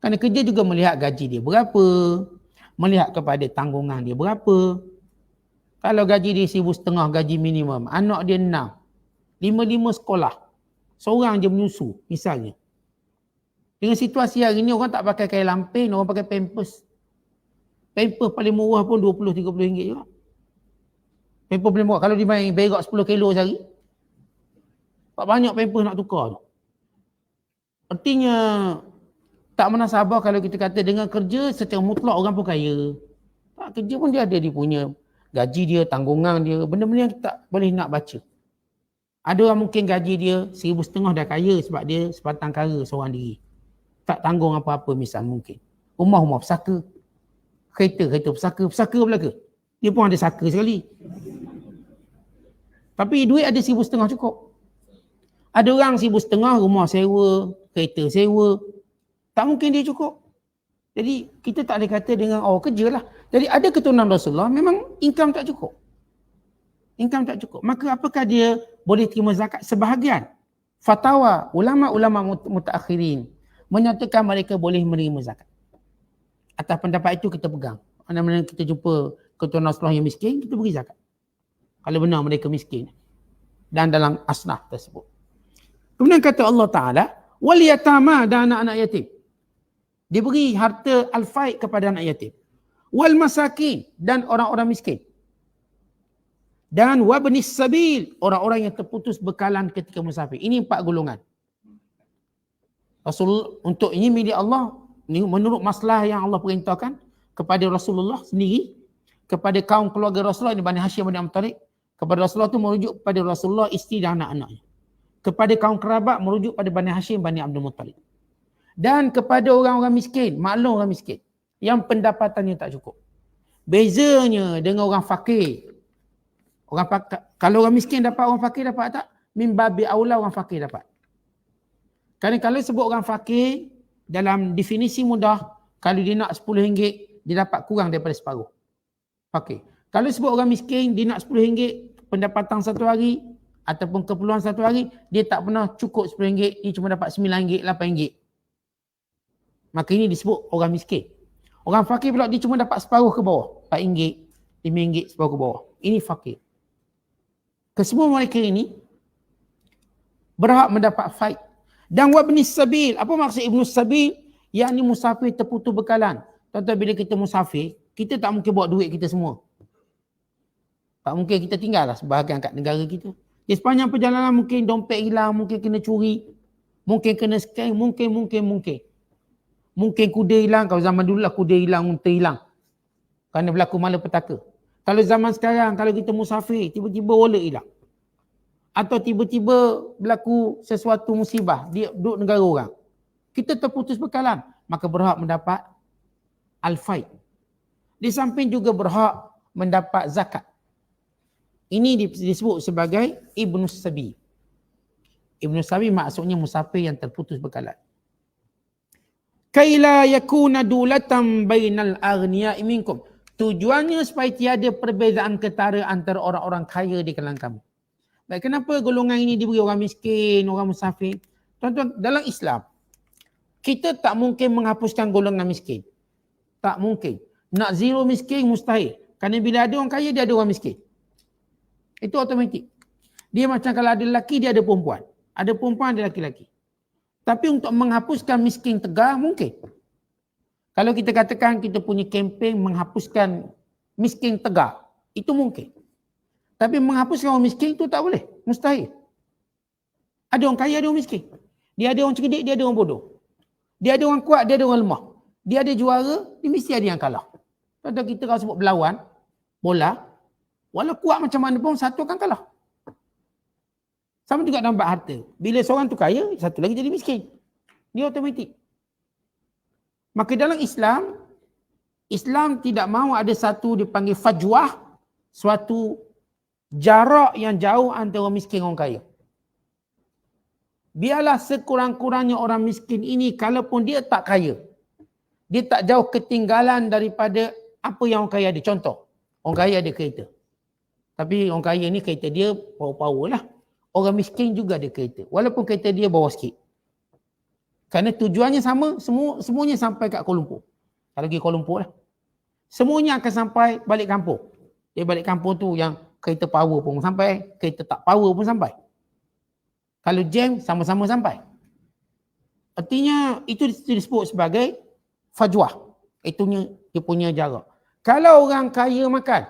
Kerana kerja juga melihat gaji dia berapa, melihat kepada tanggungan dia berapa. Kalau gaji dia 1,500 gaji minimum, anak dia 6, 5 sekolah, seorang je menyusu misalnya. Dengan situasi hari ni orang tak pakai kain lampin, orang pakai pampers. Pampers paling murah pun 20-30 ringgit juga. Pampers paling murah. Kalau dia main berak 10 kilo sehari, tak banyak pampers nak tukar tu. Artinya tak menasabah kalau kita kata dengan kerja secara mutlak orang pun kaya. Tak, kerja pun dia ada dia punya gaji dia, tanggungan dia, benda-benda yang tak boleh nak baca. Ada orang mungkin gaji dia 1,500 dah kaya sebab dia sebatang kara seorang diri. Tak tanggung apa-apa misal mungkin. Rumah-rumah pesaka. Kereta pesaka belaka. Dia pun ada saka sekali. Tapi duit ada 1,500 cukup. Ada orang 1,500 rumah sewa, kereta sewa. Tak mungkin dia cukup. Jadi kita tak boleh kata dengan kerjalah. Jadi ada keturunan Rasulullah memang income tak cukup. Income tak cukup. Maka apakah dia boleh terima zakat? Sebahagian fatwa ulama-ulama mutaakhirin menyatakan mereka boleh menerima zakat. Atas pendapat itu kita pegang. Mana-mana kita jumpa keturunan Rasulullah yang miskin, kita beri zakat. Kalau benar mereka miskin. Dan dalam asnaf tersebut. Kemudian kata Allah Ta'ala, wal yatama dan anak-anak yatim. Dia beri harta al-faid kepada anak yatim. Wal masakin dan orang-orang miskin. Dan wabnis sabil, orang-orang yang terputus bekalan ketika musafir. Ini 4 golongan. Rasul untuk ini milik Allah, ini menurut masalah yang Allah perintahkan kepada Rasulullah sendiri, kepada kaum keluarga Rasulullah ini Bani Hashim Bani Abdul Muttalib. Kepada Rasulullah itu merujuk kepada Rasulullah, isteri dan anak-anaknya. Kepada kaum kerabat merujuk pada Bani Hashim Bani Abdul Muttalib. Dan kepada orang-orang miskin, maklum orang miskin yang pendapatannya tak cukup. Bezanya dengan orang fakir. Kalau orang miskin dapat, orang fakir dapat tak? Min babi aula orang fakir dapat. Kerana kalau sebut orang fakir, dalam definisi mudah, kalau dia nak RM10, dia dapat kurang daripada separuh. Fakir. Kalau sebut orang miskin, dia nak RM10, pendapatan satu hari, ataupun keperluan satu hari, dia tak pernah cukup RM10, dia cuma dapat RM9, RM8. Maka ini disebut orang miskin. Orang fakir pula dia cuma dapat separuh ke bawah. RM4, RM5, separuh ke bawah. Ini fakir. Kesemua mereka ini berhak mendapat faid. Dan wabnis sabil. Apa maksud ibnus sabil? Yang ni musafir terputus bekalan. Tuan-tuan, bila kita musafir, kita tak mungkin bawa duit kita semua. Tak mungkin kita tinggal lah sebahagian kat negara kita. Di sepanjang perjalanan mungkin dompet hilang, mungkin kena curi, mungkin kena scam, mungkin. Mungkin kuda hilang. Kalau zaman dulu lah kuda hilang, unta hilang. Kerana berlaku malapetaka. Kalau zaman sekarang, kalau kita musafir, tiba-tiba wallet hilang. Atau tiba-tiba berlaku sesuatu musibah, dia duduk negara orang. Kita terputus bekalan, maka berhak mendapat al-faid. Di samping juga berhak mendapat zakat. Ini disebut sebagai ibnus sabi. Ibnus sabi maksudnya musafir yang terputus bekalan. Kaila yakuna dulatan bainal aghniya'i minkum. Tujuannya supaya tiada perbezaan ketara antara orang-orang kaya di kalangan kamu. Baik, kenapa golongan ini diberi orang miskin, orang musafir? Tuan-tuan, dalam Islam, kita tak mungkin menghapuskan golongan miskin. Tak mungkin. Nak zero miskin mustahil. Kerana bila ada orang kaya, dia ada orang miskin. Itu automatik. Dia macam kalau ada lelaki, dia ada perempuan. Ada perempuan, ada lelaki-lelaki. Tapi untuk menghapuskan miskin tegar, mungkin. Kalau kita katakan kita punya kempen menghapuskan miskin tegar, itu mungkin. Tapi menghapuskan orang miskin itu tak boleh. Mustahil. Ada orang kaya, ada orang miskin. Dia ada orang cerdik, dia ada orang bodoh. Dia ada orang kuat, dia ada orang lemah. Dia ada juara, dia mesti ada yang kalah. Contoh kita kalau sebut berlawan, bola, walau kuat macam mana pun, satu akan kalah. Sama juga dalam bab harta. Bila seorang tu kaya, satu lagi jadi miskin. Dia automatik. Maka dalam Islam, Islam tidak mahu ada satu dipanggil fajwah, suatu jarak yang jauh antara orang miskin dan orang kaya. Biarlah sekurang-kurangnya orang miskin ini, kalaupun dia tak kaya, dia tak jauh ketinggalan daripada apa yang orang kaya ada. Contoh, orang kaya ada kereta. Tapi orang kaya ni kereta dia power-power lah. Orang miskin juga ada kereta. Walaupun kereta dia bawah sikit. Kerana tujuannya sama, semuanya sampai kat Kuala Lumpur. Kalau pergi Kuala Lumpur lah. Semuanya akan sampai balik kampung. Dia balik kampung tu yang kereta power pun sampai, kereta tak power pun sampai. Kalau jam, sama-sama sampai. Artinya itu disebut sebagai fajwah. Itunya dia punya jarak. Kalau orang kaya makan,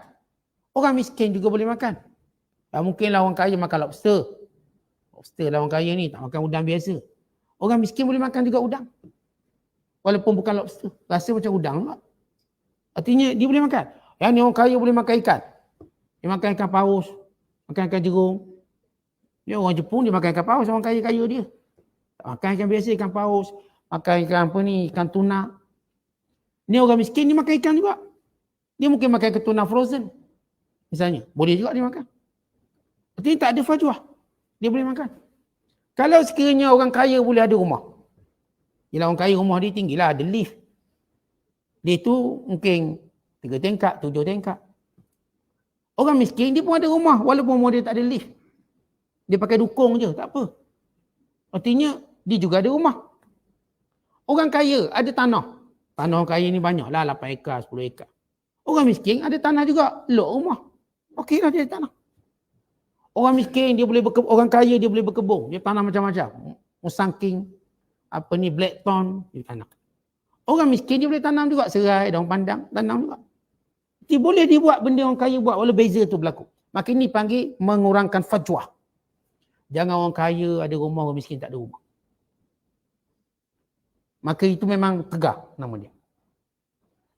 orang miskin juga boleh makan. Tak mungkinlah orang kaya makan lobster. Lobster lah orang kaya ni, tak makan udang biasa. Orang miskin boleh makan juga udang. Walaupun bukan lobster. Rasa macam udang juga. Artinya dia boleh makan. Yang ni orang kaya boleh makan ikan. Dia makan ikan paus. Makan ikan jerung. Dia orang Jepun dia makan ikan paus. Orang kaya-kaya dia. Tak makan ikan biasa, ikan paus. Makan ikan apa ni, ikan tuna. Ni orang miskin dia makan ikan juga. Dia mungkin makan ikan tuna frozen. Misalnya. Boleh juga dia makan. Artinya tak ada fajwah. Dia boleh makan. Kalau sekiranya orang kaya boleh ada rumah. Yelah orang kaya rumah dia tinggi lah, ada lift. Dia tu mungkin 3 tingkat, 7 tingkat. Orang miskin dia pun ada rumah walaupun rumah dia tak ada lift. Dia pakai dukung je, tak apa. Artinya dia juga ada rumah. Orang kaya ada tanah. Tanah orang kaya ni banyak lah, 8 ekar, 10 ekar. Orang miskin ada tanah juga, lok rumah. Okey lah dia ada tanah. Orang miskin dia boleh berkebun, orang kaya dia boleh berkebun. Dia tanam macam-macam. Musangking, apa ni, blackthorn, dia tanam. Orang miskin dia boleh tanam juga serai, daun pandang, tanam juga. Dia boleh dia buat benda orang kaya buat walau beza tu berlaku. Maka ini panggil mengurangkan fajwah. Jangan orang kaya ada rumah, orang miskin tak ada rumah. Maka itu memang tegar nama dia.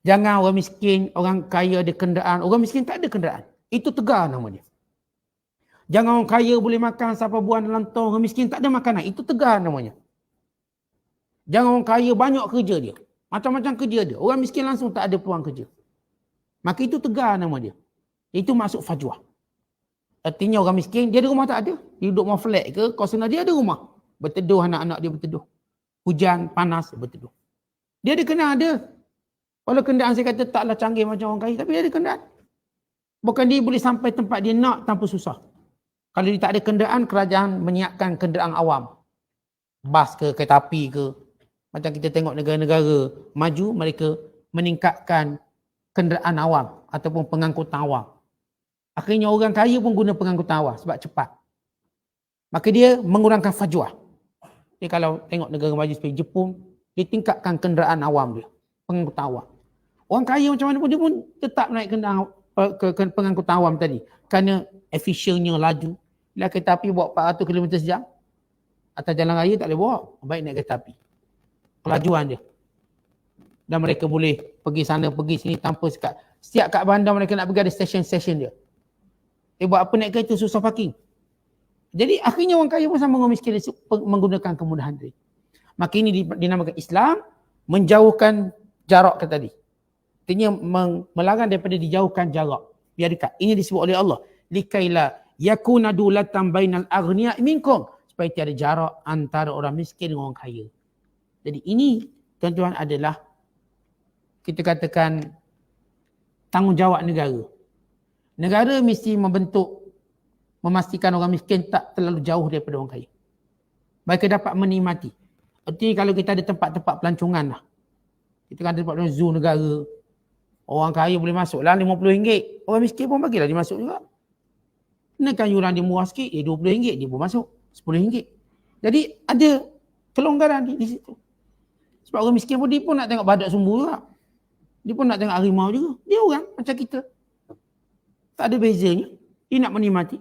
Jangan orang miskin, orang kaya ada kenderaan, orang miskin tak ada kenderaan. Itu tegar nama dia. Jangan orang kaya boleh makan siapa buang dalam tong, orang miskin tak ada makanan. Itu tegar namanya. Jangan orang kaya banyak kerja dia. Macam-macam kerja dia. Orang miskin langsung tak ada peluang kerja. Maka itu tegar nama dia. Itu masuk fajwah. Artinya orang miskin, dia ada rumah tak ada. Dia duduk rumah flat ke, kosong dia ada rumah. Berteduh anak-anak dia berteduh. Hujan, panas, berteduh. Dia ada kendaraan ada. Walau kenderaan saya kata taklah canggih macam orang kaya, tapi dia ada kenderaan. Bukan dia boleh sampai tempat dia nak tanpa susah. Kalau dia tak ada kenderaan, kerajaan menyiapkan kenderaan awam. Bas ke, kereta api ke. Macam kita tengok negara-negara maju, mereka meningkatkan kenderaan awam ataupun pengangkutan awam. Akhirnya orang kaya pun guna pengangkutan awam sebab cepat. Maka dia mengurangkan fajwah. Dia kalau tengok negara maju seperti Jepun, dia tingkatkan kenderaan awam dia. Pengangkutan awam. Orang kaya macam mana pun, dia pun tetap naik kenderaan pengangkutan awam tadi. Kerana efisiennya laju. Bila kereta api bawa 400 km sejam, atas jalan raya tak boleh bawa. Baik naik kereta api. Kelajuan dia. Dan mereka boleh pergi sana, pergi sini tanpa sekat. Setiap kat bandar mereka nak pergi ada stesen-stesen dia. Dia buat apa naik kereta susah parking. Jadi akhirnya orang kaya pun sama orang miskin menggunakan kemudahan tadi. Maka ini dinamakan Islam menjauhkan jarak ke tadi. Artinya melarang daripada dijauhkan jarak. Biar dekat. Ini disebut oleh Allah. Likaila yakuna dulatan bainal aghniya minkum. Supaya tiada jarak antara orang miskin dengan orang kaya. Jadi ini tuan-tuan adalah kita katakan tanggungjawab negara. Negara mesti memastikan orang miskin tak terlalu jauh daripada orang kaya. Mereka dapat menikmati. Artinya kalau kita ada tempat-tempat pelancongan lah. Kita kan ada tempat zoo negara. Orang kaya boleh masuk lah RM50. Orang miskin pun bagilah dia masuk juga. Kenakan yuran dia murah sikit, RM20, dia pun masuk RM10. Jadi ada kelonggaran di situ. Sebab orang miskin pun dia pun nak tengok badak sumbu juga. Dia pun nak tengok harimau juga. Dia orang macam kita. Tak ada bezanya. Dia nak menikmati.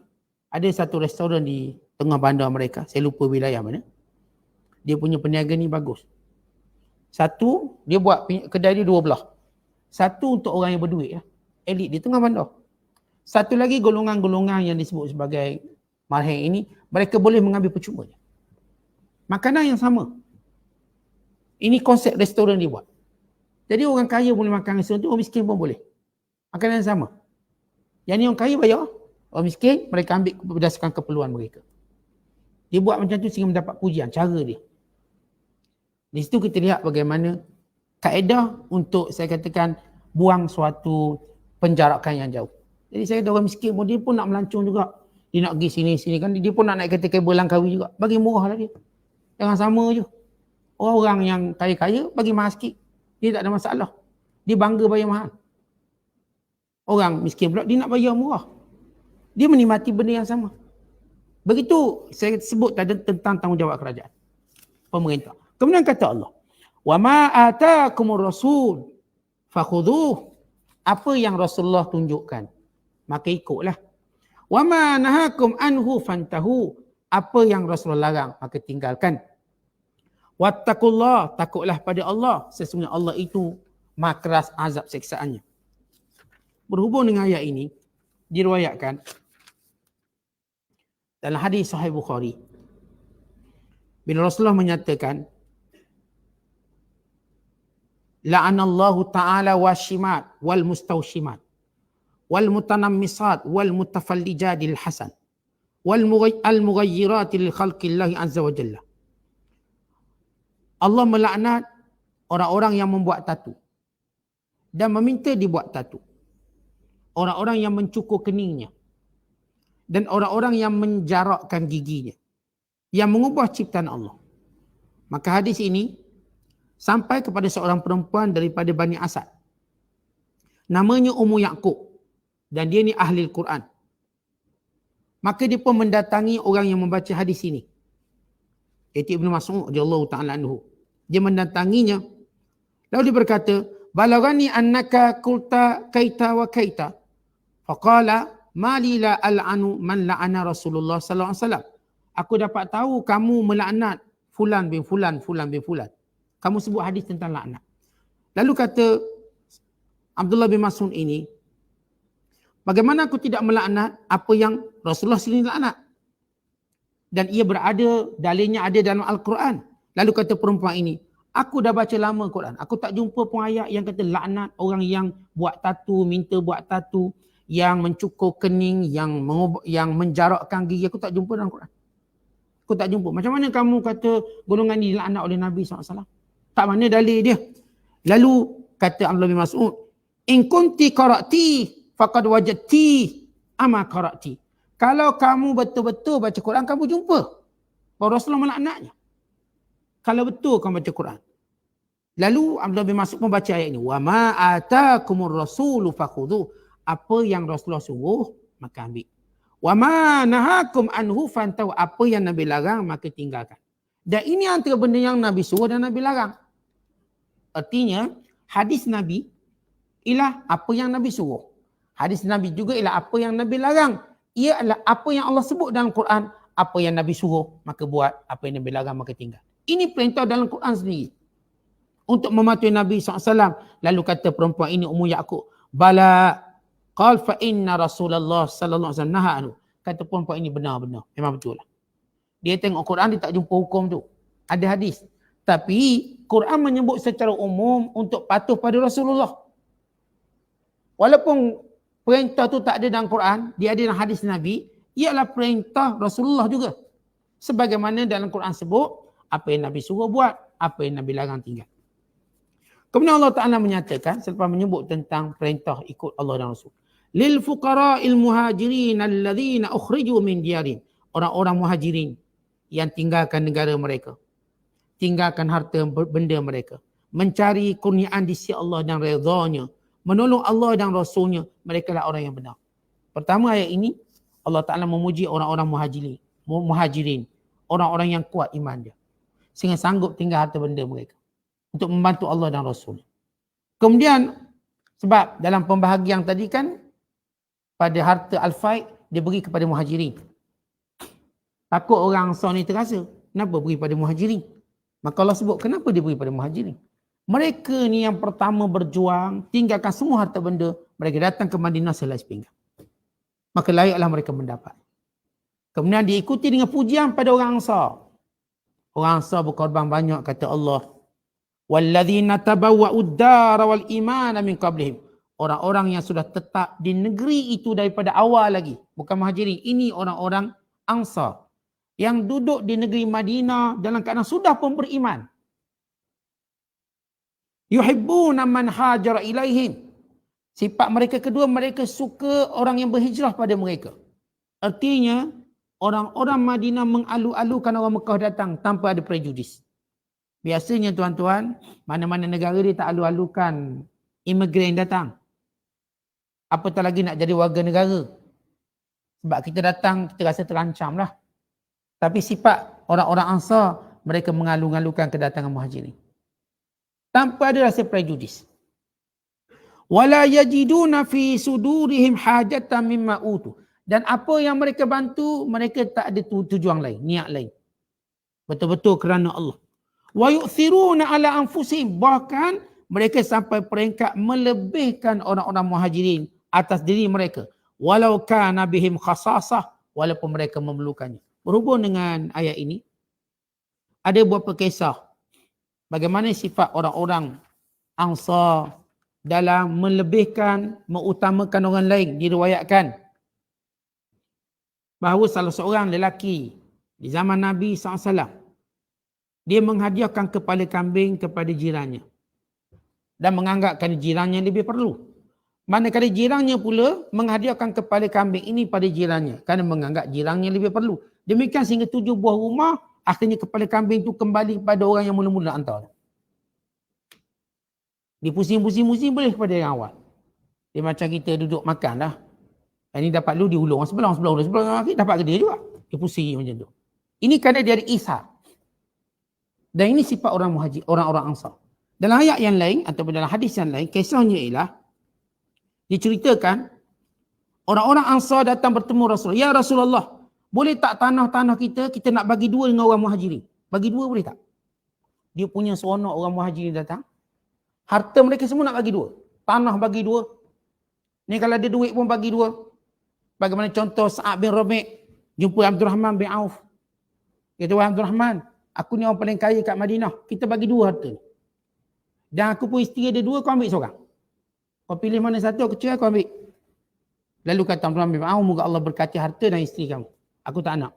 Ada satu restoran di tengah bandar mereka. Saya lupa wilayah mana. Dia punya peniaga ni bagus. Satu, dia buat kedai dia dua belah. Satu untuk orang yang berduit lah. Elit di tengah bandar. Satu lagi golongan-golongan yang disebut sebagai marheng ini, mereka boleh mengambil percuma. Makanan yang sama. Ini konsep restoran dia buat. Jadi orang kaya boleh makan restoran tu, orang miskin pun boleh. Makanan yang sama. Yang ni orang kaya bayar, orang miskin mereka ambil berdasarkan keperluan mereka. Dia buat macam tu sehingga mendapat pujian, cara dia. Di situ kita lihat bagaimana kaedah untuk saya katakan buang suatu penjarakan yang jauh. Jadi saya kata orang miskin pun dia pun nak melancong juga. Dia nak pergi sini-sini kan, dia pun nak naik kereta kabel Langkawi juga. Bagi murah lah dia. Jangan sama je. Orang-orang yang kaya-kaya bagi mahal sikit. Dia tak ada masalah. Dia bangga bayar mahal. Orang miskin pula dia nak bayar murah. Dia menikmati benda yang sama. Begitu saya sebut tadi tentang tanggungjawab kerajaan. Pemerintah. Kemudian kata Allah, "Wa ma ataakumur rasul fakhudhuh." Apa yang Rasulullah tunjukkan, maka ikutlah. "Wa ma nahakum anhu fantahu." Apa yang Rasulullah larang, maka tinggalkan. "Wattaqullah." Takutlah pada Allah. Sesungguhnya Allah itu maha keras azab siksaannya. Berhubung dengan ayat ini, diriwayatkan dalam hadis Sahih Bukhari, bila Rasulullah menyatakan, "La'anallahu ta'ala washimat wal mustawshimat wal mutanammisat wal mutafallijadil hasan wal mughayyiratil khalqillahi azza wa jalla." Allah melaknat orang-orang yang membuat tatu dan meminta dibuat tatu. Orang-orang yang mencukur keningnya dan orang-orang yang menjarakkan giginya, yang mengubah ciptaan Allah. Maka hadis ini sampai kepada seorang perempuan daripada Bani Asad. Namanya Ummu Ya'qub dan dia ni ahli Al-Quran. Maka dia pun mendatangi orang yang membaca hadis ini, iaitu Ibnu Mas'ud radhiyallahu ta'ala anhu. Dia mendatanginya. Lalu dia berkata, "Balagani annaka qulta kaita wa kaita." Faqala, "Ma li la al'anu man la'ana Rasulullah sallallahu alaihi wasallam." Aku dapat tahu kamu melaknat fulan bin fulan, fulan bin fulan. Kamu sebut hadis tentang laknat. Lalu kata Abdullah bin Mas'ud ini, "Bagaimana aku tidak melaknat apa yang Rasulullah sendiri laknat?" Dan ia berada, dalilnya ada dalam Al-Quran. Lalu kata perempuan ini, "Aku dah baca lama Quran. Aku tak jumpa pun ayat yang kata laknat orang yang buat tatu, minta buat tatu, yang mencukur kening, yang menjarakkan gigi. Aku tak jumpa dalam Quran. Aku tak jumpa. Macam mana kamu kata golongan ini dilaknat oleh Nabi SAW? Tak mana dalil dia." Lalu kata Abdullah bin Mas'ud, "In kunti qara'ti faqad wajadti ama qara'ti." Kalau kamu betul-betul baca Quran, kamu jumpa bahawa Rasulullah melaknatnya. Kalau betul kamu baca Quran. Lalu Abdullah bin Mas'ud pun baca ayat ini. "Wa ma ataakumur rasulu fakhudhuh." Apa yang Rasulullah suruh, maka ambil. "Wa ma nahakum anhu fantahu." Apa yang Nabi larang, maka tinggalkan. Dan ini antara benda yang Nabi suruh dan Nabi larang. Artinya, hadis Nabi ialah apa yang Nabi suruh. Hadis Nabi juga ialah apa yang Nabi larang. Ia adalah apa yang Allah sebut dalam Quran. Apa yang Nabi suruh, maka buat. Apa yang Nabi larang, maka tinggal. Ini perintah dalam Quran sendiri. Untuk mematuhi Nabi SAW. Lalu kata perempuan ini, Ummu Ya'qub, "Bala, qal fa inna Rasulullah sallallahu alaihi wasallam naha anhu." Kata perempuan ini benar-benar. Memang betul lah. Dia tengok Quran, dia tak jumpa hukum tu. Ada hadis. Tapi Quran menyebut secara umum untuk patuh pada Rasulullah. Walaupun perintah tu tak ada dalam Quran, dia ada dalam hadis Nabi, ialah perintah Rasulullah juga. Sebagaimana dalam Quran sebut, apa yang Nabi suruh buat, apa yang Nabi larang tinggal. Kemudian Allah Ta'ala menyatakan, selepas menyebut tentang perintah ikut Allah dan Rasul. "Lil fuqara'il muhajirin alladhina ukhriju min diyarin." Orang-orang muhajirin yang tinggalkan negara mereka, tinggalkan harta benda mereka, mencari kurniaan di sisi Allah dan redha-Nya, menolong Allah dan Rasulnya, mereka lah orang yang benar. Pertama ayat ini, Allah Ta'ala memuji orang-orang muhajirin. Orang-orang yang kuat iman dia. Sehingga sanggup tinggal harta benda mereka. Untuk membantu Allah dan Rasul. Kemudian, sebab dalam pembahagian tadi kan, pada harta Al-Faid, dia beri kepada muhajirin. Takut orang Ansar ni terasa. Kenapa beri pada muhajirin? Maka Allah sebut, kenapa dia beri pada muhajirin? Mereka ni yang pertama berjuang, tinggalkan semua harta benda, mereka datang ke Madinah selai sepinggang. Maka layaklah mereka mendapat. Kemudian diikuti dengan pujian pada orang Ansar. Orang Ansar berkorban banyak, kata Allah. Walladzina tabawwa'ud dara wal imana min qablihim. Orang-orang yang sudah tetap di negeri itu daripada awal lagi. Bukan muhajirin. Ini orang-orang Ansar. Yang duduk di negeri Madinah dalam keadaan sudah pun beriman. Yuhibbuna man hajara ilaihim. Sifat mereka kedua, mereka suka orang yang berhijrah pada mereka. Artinya, orang-orang Madinah mengalu-alukan orang Mekah datang tanpa ada prejudis. Biasanya tuan-tuan, mana-mana negara dia tak alu-alukan imigran datang. Apatah lagi nak jadi warga negara. Sebab kita datang, kita rasa terancam lah. Tapi sifat orang-orang Ansar, mereka mengalu-alukan kedatangan muhajirin. Tanpa ada rasa prejudis. Wala yajiduna fi sudurihim hajatan mimma utu. Dan apa yang mereka bantu, mereka tak ada tujuan lain, niat lain. Betul-betul kerana Allah. Wa yu'thiruna ala anfusihim. Bahkan mereka sampai peringkat melebihkan orang-orang muhajirin atas diri mereka. Walau kana bihim khasasah, walaupun mereka memerlukannya. Berhubung dengan ayat ini, ada beberapa kisah bagaimana sifat orang-orang Ansar dalam melebihkan, mengutamakan orang lain. Diriwayatkan bahawa salah seorang lelaki di zaman Nabi SAW, dia menghadiahkan kepala kambing kepada jirannya dan menganggapkan jirannya lebih perlu. Manakala jirannya pula menghadiahkan kepala kambing ini pada jirannya kerana menganggap jirannya lebih perlu. Demikian sehingga 7 buah rumah, akhirnya kepala kambing itu kembali kepada orang yang mula-mula hantar. Dia pusing-pusing boleh kepada yang awal. Dia macam kita duduk makan lah. Yang ni dapat lu, dia ulung sebelah lagi dapat ke dia juga. Dia pusing macam tu. Ini kerana dia ada isar. Dan ini sifat orang muhajir, orang-orang Ansar. Dalam ayat yang lain ataupun dalam hadis yang lain, kisahnya ialah diceritakan orang-orang Ansar datang bertemu Rasulullah. Ya Rasulullah, boleh tak tanah-tanah kita nak bagi dua dengan orang muhajirin? Bagi dua boleh tak? Dia punya seronok orang muhajirin datang. Harta mereka semua nak bagi dua. Tanah bagi dua. Ni kalau ada duit pun bagi dua. Bagaimana contoh Sa'ad bin Rabi' jumpa Abdul Rahman bin Auf. Kata, wahai Abdul Rahman, aku ni orang paling kaya kat Madinah. Kita bagi dua harta. Dan aku pun isteri ada dua, kau ambil seorang. Kau pilih mana satu, aku cerai, kau ambil. Lalu kata Abdul Rahman bin Auf, moga Allah berkati harta dan isteri kamu. Aku tak nak.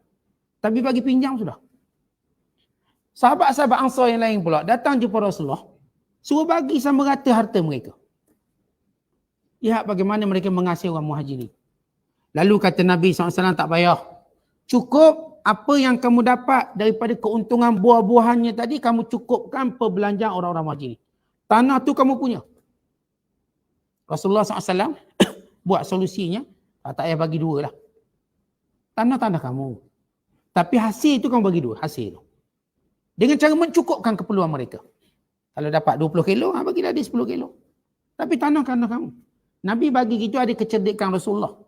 Tapi bagi pinjam sudah. Sahabat-sahabat Ansar yang lain pula datang jumpa Rasulullah. Suruh bagi sama rata harta mereka. Lihat bagaimana mereka mengasihi orang muhajirin. Lalu kata Nabi SAW, tak payah. Cukup apa yang kamu dapat daripada keuntungan buah-buahannya tadi, kamu cukupkan perbelanjaan orang-orang muhajirin. Tanah tu kamu punya. Rasulullah SAW buat solusinya, tak payah bagi dua lah. Tanah-tanah kamu. Tapi hasil tu kamu bagi dua, hasil tu. Dengan cara mencukupkan keperluan mereka. Kalau dapat 20 kilo, bagilah dia 10 kilo. Tapi tanah kamu. Nabi bagi gitu ada kecerdikan Rasulullah.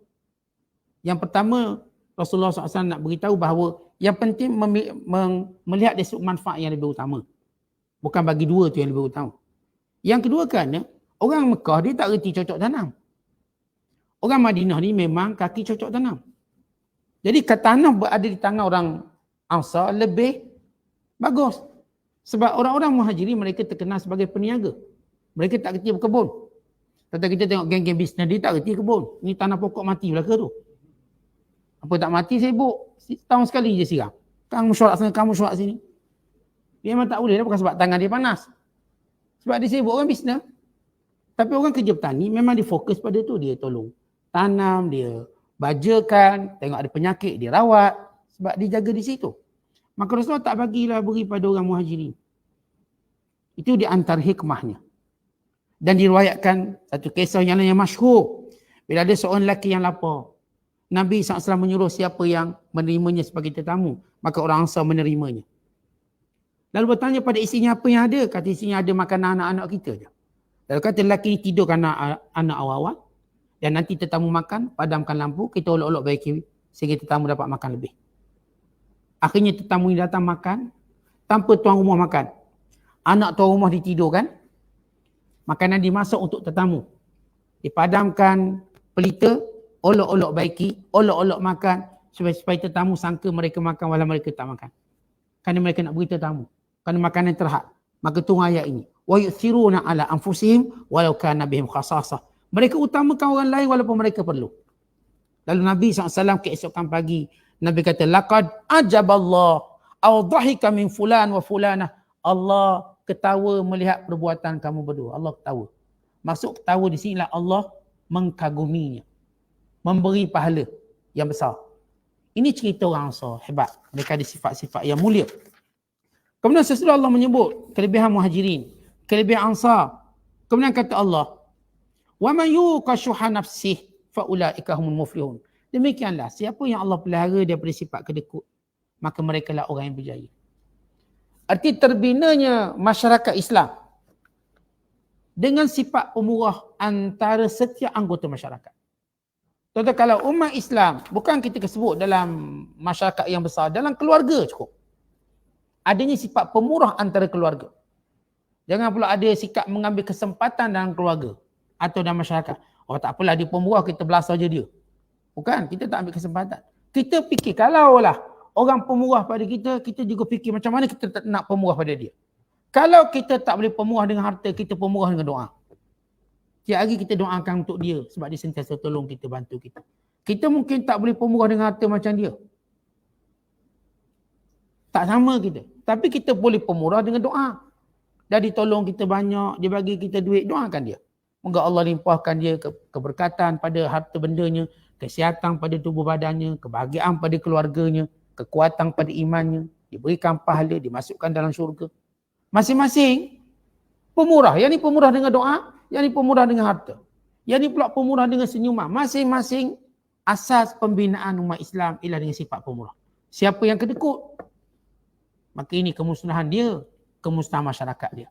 Yang pertama, Rasulullah SAW nak beritahu bahawa yang penting melihat dari sudut manfaat yang lebih utama. Bukan bagi dua tu yang lebih utama. Yang kedua kerana, orang Mekah dia tak reti cocok tanam. Orang Madinah ni memang kaki cocok tanam. Jadi tanah berada di tangan orang Ansar lebih bagus. Sebab orang-orang muhajirin mereka terkenal sebagai peniaga. Mereka tak reti berkebun. Kata kita tengok geng-geng bisnes dia tak reti kebun. Ni tanah pokok mati belaka tu. Apa tak mati sibuk. Tahun sekali je siram. Kamu syurak sana, kamu syurak sini. Dia memang tak boleh lah, bukan sebab tangan dia panas. Sebab dia sibuk orang bisnes. Tapi orang kerja petani memang dia fokus pada tu. Dia tolong tanam, dia bajakan, tengok ada penyakit, dia rawat. Sebab dia jaga di situ. Maka Rasulullah tak bagilah beri pada orang muhajirin. Itu di antara hikmahnya. Dan diriwayatkan satu kisah yang lain yang masyhur. Bila ada seorang lelaki yang lapar, Nabi SAW menyuruh siapa yang menerimanya sebagai tetamu, maka orang Ansar menerimanya. Lalu bertanya pada isinya apa yang ada. Kata isinya ada makanan anak-anak kita je. Lalu kata lelaki ni tidur anak awal-awal. Dan nanti tetamu makan, padamkan lampu, kita olok-olok baiki sehingga tetamu dapat makan lebih. Akhirnya tetamu ni datang makan, tanpa tuan rumah makan. Anak tuan rumah ditidurkan, makanan dimasak untuk tetamu. Dipadamkan pelita, olok-olok baiki, olok-olok makan, supaya tetamu sangka mereka makan walau mereka tak makan. Kerana mereka nak beri tetamu. Kerana makanan terhad. Maka turun ayat ini. وَيُؤْثِرُونَ عَلَىٰ أَنفُسِهِمْ وَلَوْ كَانَ بِهِمْ خَصَاصَةٌ. Mereka utamakan orang lain walaupun mereka perlu. Lalu Nabi SAW keesokan pagi, Nabi kata, لَقَدْ أَجَبَ اللَّهُ أَوْ ضَحِكَ مِنْ فُلَانَ وَفُلَانَةٍ. Allah ketawa melihat perbuatan kamu berdua. Allah ketawa. Maksud ketawa di sinilah Allah mengkaguminya. Memberi pahala yang besar. Ini cerita orang Ansar. Hebat. Mereka ada sifat-sifat yang mulia. Kemudian sesudah Allah menyebut kelebihan Muhajirin, kelebihan Ansar. Kemudian kata Allah, وَمَنْ يُوقَ شُحَّ نَفْسِهِ فَأُولَٰئِكَ هُمُ الْمُفْلِحُونَ. Demikianlah, siapa yang Allah pelihara daripada sifat kedekut, maka mereka lah orang yang berjaya. Arti terbinanya masyarakat Islam dengan sifat pemurah antara setiap anggota masyarakat. Contoh kalau umat Islam, bukan kita sebut dalam masyarakat yang besar, dalam keluarga cukup. Adanya sifat pemurah antara keluarga. Jangan pula ada sikap mengambil kesempatan dalam keluarga atau dalam masyarakat. Oh tak apalah dia pemurah, kita belas saja dia. Bukan, kita tak ambil kesempatan. Kita fikir kalaulah orang pemurah pada kita, kita juga fikir macam mana kita nak pemurah pada dia. Kalau kita tak boleh pemurah dengan harta, kita pemurah dengan doa. Tiap hari kita doakan untuk dia sebab dia sentiasa tolong kita, bantu kita. Kita mungkin tak boleh pemurah dengan harta macam dia. Tak sama kita. Tapi kita boleh pemurah dengan doa. Dia ditolong kita banyak, dia bagi kita duit, doakan dia. Moga Allah limpahkan dia keberkatan pada harta bendanya, kesihatan pada tubuh badannya, kebahagiaan pada keluarganya, kekuatan pada imannya, diberikan pahala, dimasukkan dalam syurga. Masing-masing pemurah. Yang ni pemurah dengan doa, yang ni pemurah dengan harta. Yang ni pula pemurah dengan senyuman. Masing-masing asas pembinaan umat Islam ialah dengan sifat pemurah. Siapa yang kedekut, maka ini kemusnahan dia, kemusnahan masyarakat dia.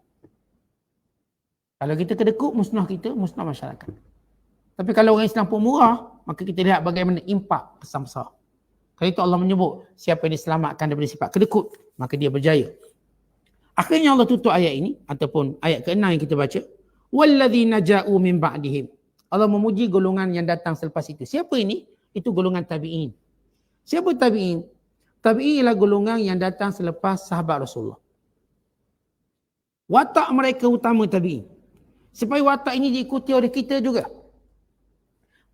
Kalau kita kedekut, musnah kita, musnah masyarakat. Tapi kalau orang Islam pemurah, maka kita lihat bagaimana impak kesan besar. Kalau itu Allah menyebut, siapa yang diselamatkan daripada sifat kedekut, maka dia berjaya. Akhirnya Allah tutup ayat ini, ataupun ayat ke-6 yang kita baca. وَالَّذِينَ جَاءُوا مِنْ بَعْدِهِمْ. Allah memuji golongan yang datang selepas itu. Siapa ini? Itu golongan tabi'in. Siapa tabi'in? Tabi'in ialah golongan yang datang selepas sahabat Rasulullah. Watak mereka utama tabi'in. Supaya watak ini diikuti oleh kita juga.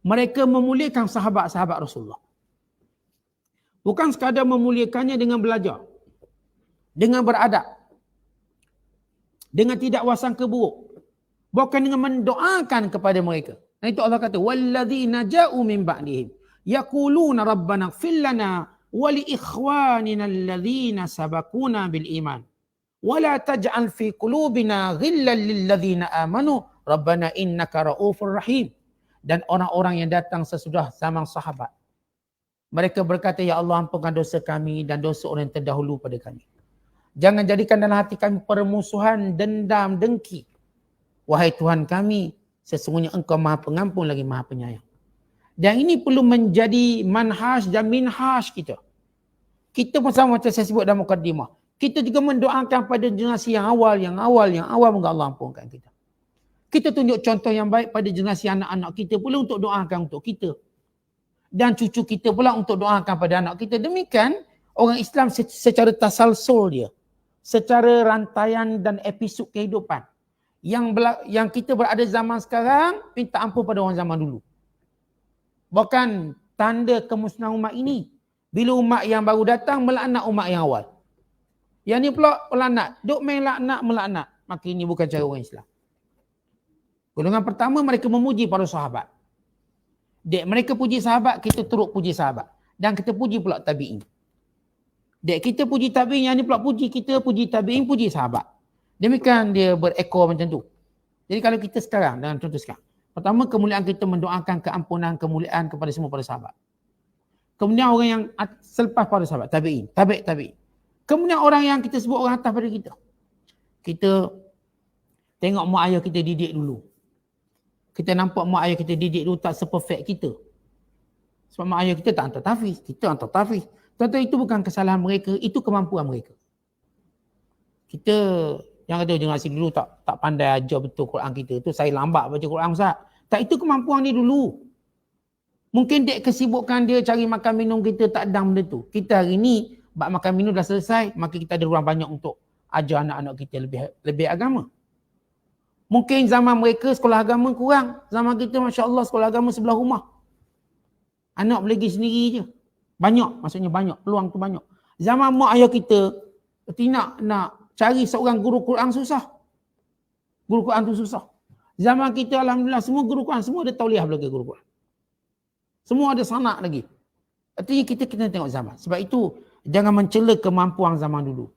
Mereka memuliakan sahabat-sahabat Rasulullah. Bukan sekadar memuliakannya dengan belajar, dengan beradab, dengan tidak wasangka buruk, bukan dengan mendoakan kepada mereka. Dan itu Allah kata, walladzina ja'u min ba'dihim yaquluna rabbana ighfir lana wa li ikhwanina alladzina sabaquna bil iman wa la taj'al fi qulubina ghillan lil ladzina amanu rabbana innaka raufur rahim. Dan orang-orang yang datang sesudah zaman sahabat, mereka berkata, ya Allah, ampunkan dosa kami dan dosa orang yang terdahulu pada kami. Jangan jadikan dalam hati kami permusuhan, dendam, dengki. Wahai Tuhan kami, sesungguhnya Engkau Maha Pengampun lagi Maha Penyayang. Dan ini perlu menjadi manhaj dan minhaj kita. Kita pun sama macam saya sebut dalam mukadimah. Kita juga mendoakan pada generasi yang awal, moga Allah ampunkan kita. Kita tunjuk contoh yang baik pada generasi anak-anak kita pula untuk doakan untuk kita. Dan cucu kita pula untuk doakan pada anak kita. Demikian orang Islam secara tasalsul dia, secara rantaian dan episod kehidupan. Yang kita berada zaman sekarang, minta ampun pada orang zaman dulu. Bukan tanda kemusnahan umat ini. Bila umat yang baru datang, melaknat umat yang awal. Yang ni pula melaknat. Duk main laknat, melaknat. Maka ini bukan cara orang Islam. Golongan pertama, mereka memuji para sahabat. Mereka puji sahabat, kita turut puji sahabat. Dan kita puji pula tabi'in. Kita puji tabi'in, yang ni pula puji kita, puji tabi'in, puji sahabat. Demikian dia berekor macam tu. Jadi kalau kita sekarang, dalam contoh sekarang, pertama kemuliaan kita mendoakan keampunan, kemuliaan kepada semua para sahabat. Kemudian orang yang selepas para sahabat, tabi'in. Kemudian orang yang kita sebut orang atas pada kita. Kita tengok mak ayah kita didik dulu. Kita nampak mak ayah kita didik dulu tak seperfect kita. Sebab mak ayah kita tak hantar tahfiz, kita hantar tahfiz. Tuan-tuan, itu bukan kesalahan mereka, itu kemampuan mereka. Kita yang kata generasi dulu tak pandai ajar betul Quran kita. Tu saya lambat baca Quran Ustaz. Tak, itu kemampuan dia dulu. Mungkin dek kesibukan dia cari makan minum kita tak ada benda tu. Kita hari ni bab makan minum dah selesai, maka kita ada ruang banyak untuk ajar anak-anak kita lebih agama. Mungkin zaman mereka sekolah agama kurang. Zaman kita masya-Allah sekolah agama sebelah rumah. Anak boleh pergi sendiri je. Banyak, maksudnya banyak, peluang tu banyak. Zaman mak ayah kita nak cari seorang guru Quran susah. Guru Quran tu susah. Zaman kita alhamdulillah semua guru Quran semua ada tauliah lagi guru Quran. Semua ada sanak lagi. Artinya kita kena tengok zaman. Sebab itu jangan mencela kemampuan zaman dulu.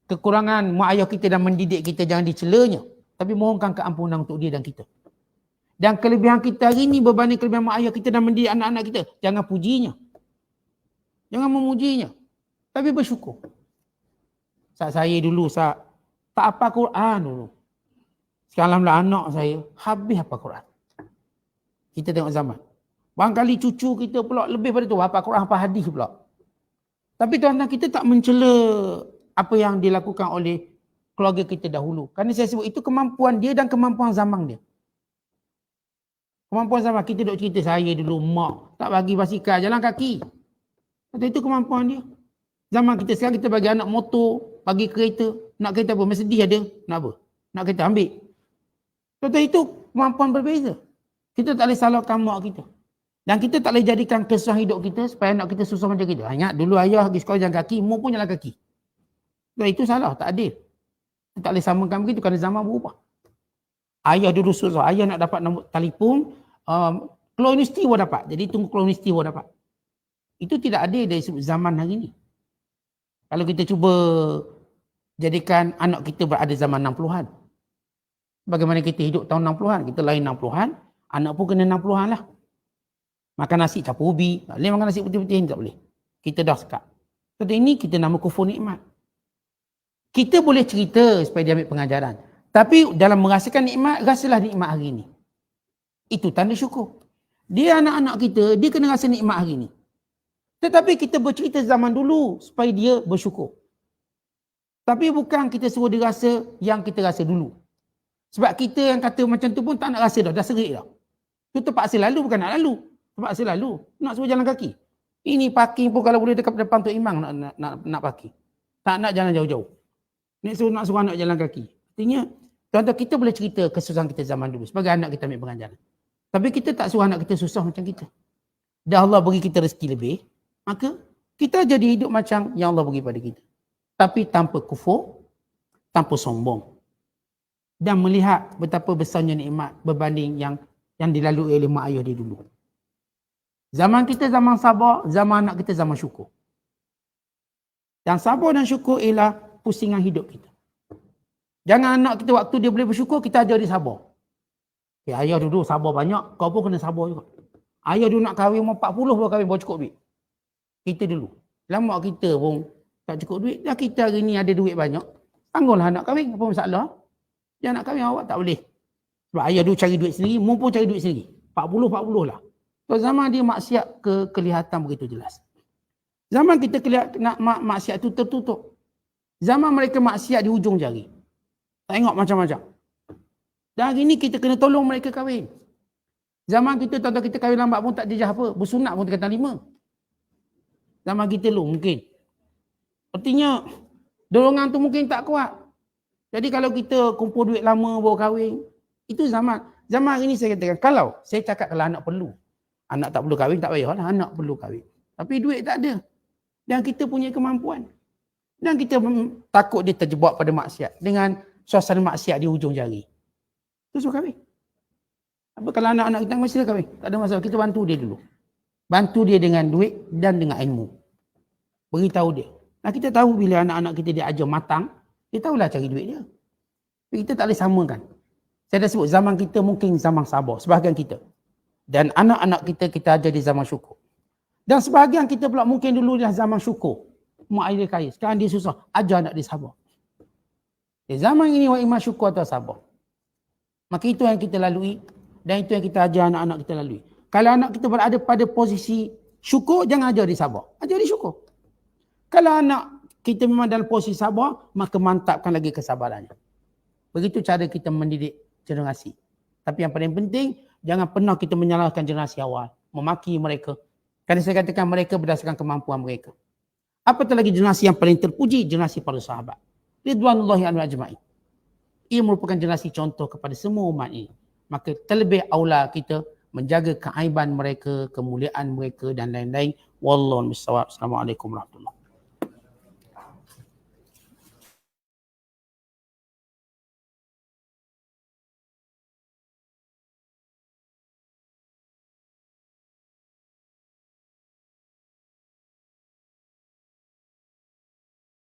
Kekurangan mak ayah kita dan mendidik kita jangan dicelanya. Tapi mohonkan keampunan untuk dia dan kita. Dan kelebihan kita hari ini berbanding kelebihan mak ayah kita dan mendidik anak-anak kita. Jangan pujinya. Jangan memujinya. Tapi bersyukur. Saya dulu tak apa Quran dulu. Sekarang alhamdulillah anak saya habis apa Quran. Kita tengok zaman. Barangkali cucu kita pula lebih pada tu, hafal Quran, hafal hadis pula. Tapi tuan-tuan, kita tak mencela apa yang dilakukan oleh keluarga kita dahulu. Kerana saya sebut itu kemampuan dia dan kemampuan zaman dia. Kemampuan zaman kita duk cerita saya dulu mak tak bagi basikal jalan kaki. Kata itu kemampuan dia. Zaman kita sekarang kita bagi anak motor, bagi kereta, nak kereta apa? Mercedes ada, nak apa? Nak kereta ambil. Tuan-tuan, itu kemampuan berbeza. Kita tak boleh salahkan mak kita. Dan kita tak boleh jadikan kesusahan hidup kita supaya anak kita susah macam kita. Ingat dulu ayah pergi sekolah jalan kaki, mu pun jalan kaki. Dan itu salah, tak adil. Kita tak boleh samakan begitu kerana zaman berubah. Ayah dulu susah, ayah nak dapat nombor telefon, keluar universiti pun dapat. Jadi tunggu keluar universiti pun dapat. Itu tidak adil dari zaman hari ini. Kalau kita cuba jadikan anak kita berada zaman 60-an. Bagaimana kita hidup tahun 60-an? Kita lahir 60-an, anak pun kena 60-an lah. Makan nasi campur ubi. Tak boleh makan nasi putih-putih ni, tak boleh. Kita dah sekat. Jadi ini kita nama kufur nikmat. Kita boleh cerita supaya dia ambil pengajaran. Tapi dalam merasakan nikmat, rasalah nikmat hari ini. Itu tanda syukur. Dia anak-anak kita, dia kena rasa nikmat hari ini. Tetapi kita bercerita zaman dulu supaya dia bersyukur. Tapi bukan kita suruh dia rasa yang kita rasa dulu. Sebab kita yang kata macam tu pun tak nak rasa dah serik dah. Itu terpaksa lalu, bukan nak lalu. Terpaksa lalu, nak suruh jalan kaki. Ini parking pun kalau boleh dekat depan Tok Imam nak parking. Tak nak jalan jauh-jauh. Nak suruh anak jalan kaki. Artinya, tuan-tuan, kita boleh cerita kesusahan kita zaman dulu. Sebagai anak kita ambil pengajaran. Tapi kita tak suruh anak kita susah macam kita. Dan Allah bagi kita rezeki lebih, maka kita jadi hidup macam yang Allah bagi pada kita. Tapi tanpa kufur, tanpa sombong. Dan melihat betapa besarnya nikmat berbanding yang dilalui oleh mak ayah dia dulu. Zaman kita zaman sabar, zaman anak kita zaman syukur. Dan sabar dan syukur ialah pusingan hidup kita. Jangan anak kita waktu dia boleh bersyukur, kita ajar dia sabar. Ayah dulu sabar banyak, kau pun kena sabar juga. Ayah dulu nak kahwin umur 40 baru kahwin, baru cukup duit. Kita dulu. Lama kita pun tak cukup duit. Dah kita hari ni ada duit banyak. Tangguhlah anak kahwin, apa masalah? Dia nak kahwin, awak tak boleh. Sebab ayah dulu cari duit sendiri, mu pun cari duit sendiri. 40 lah. So, zaman dia maksiat kelihatan begitu jelas. Zaman kita nak maksiat tu tertutup. Zaman mereka maksiat di hujung jari. Tengok macam-macam. Dan hari ni kita kena tolong mereka kahwin. Zaman kita, tuan-tuan, kita kahwin lambat pun tak dijah apa. Bersunat pun tingkatan 5. Zaman kita lu mungkin. Artinya, dorongan tu mungkin tak kuat. Jadi kalau kita kumpul duit lama baru kahwin, itu zaman. Zaman hari ni saya katakan, kalau saya cakap kalau anak perlu. Anak tak perlu kahwin, tak payahlah. Anak perlu kahwin. Tapi duit tak ada. Dan kita punya kemampuan. Dan kita takut dia terjebak pada maksiat. Dengan suasana maksiat di hujung jari. Itu suruh kahwin. Apa kalau anak-anak kita masih kahwin? Tak ada masalah. Kita bantu dia dulu. Bantu dia dengan duit dan dengan ilmu. Beritahu dia. Nah, kita tahu bila anak-anak kita dia ajar matang, dia tahulah cari duit dia. Tapi kita tak boleh samakan. Saya dah sebut zaman kita mungkin zaman sabar, sebahagian kita. Dan anak-anak kita ajar di zaman syukur. Dan sebahagian kita pula mungkin dulu dah zaman syukur. Mak ayah dia kaya, sekarang dia susah, ajar anak dia sabar. Di zaman ini wa imma syukur atau sabar. Maka itu yang kita lalui dan itu yang kita ajar anak-anak kita lalui. Kalau anak kita berada pada posisi syukur, jangan ajar dia sabar. Ajar dia syukur. Kalau anak kita memang dalam posisi sabar, maka mantapkan lagi kesabarannya. Begitu cara kita mendidik generasi. Tapi yang paling penting, jangan pernah kita menyalahkan generasi awal. Memaki mereka. Kerana saya katakan mereka berdasarkan kemampuan mereka. Apatah lagi generasi yang paling terpuji, generasi para sahabat. Ridwanullahi anhum ajma'in. Ia merupakan generasi contoh kepada semua umat ini. Maka terlebih aula kita menjaga keaiban mereka, kemuliaan mereka dan lain-lain. Wallahu a'lam bishawab. Assalamualaikum warahmatullahi wabarakatuh.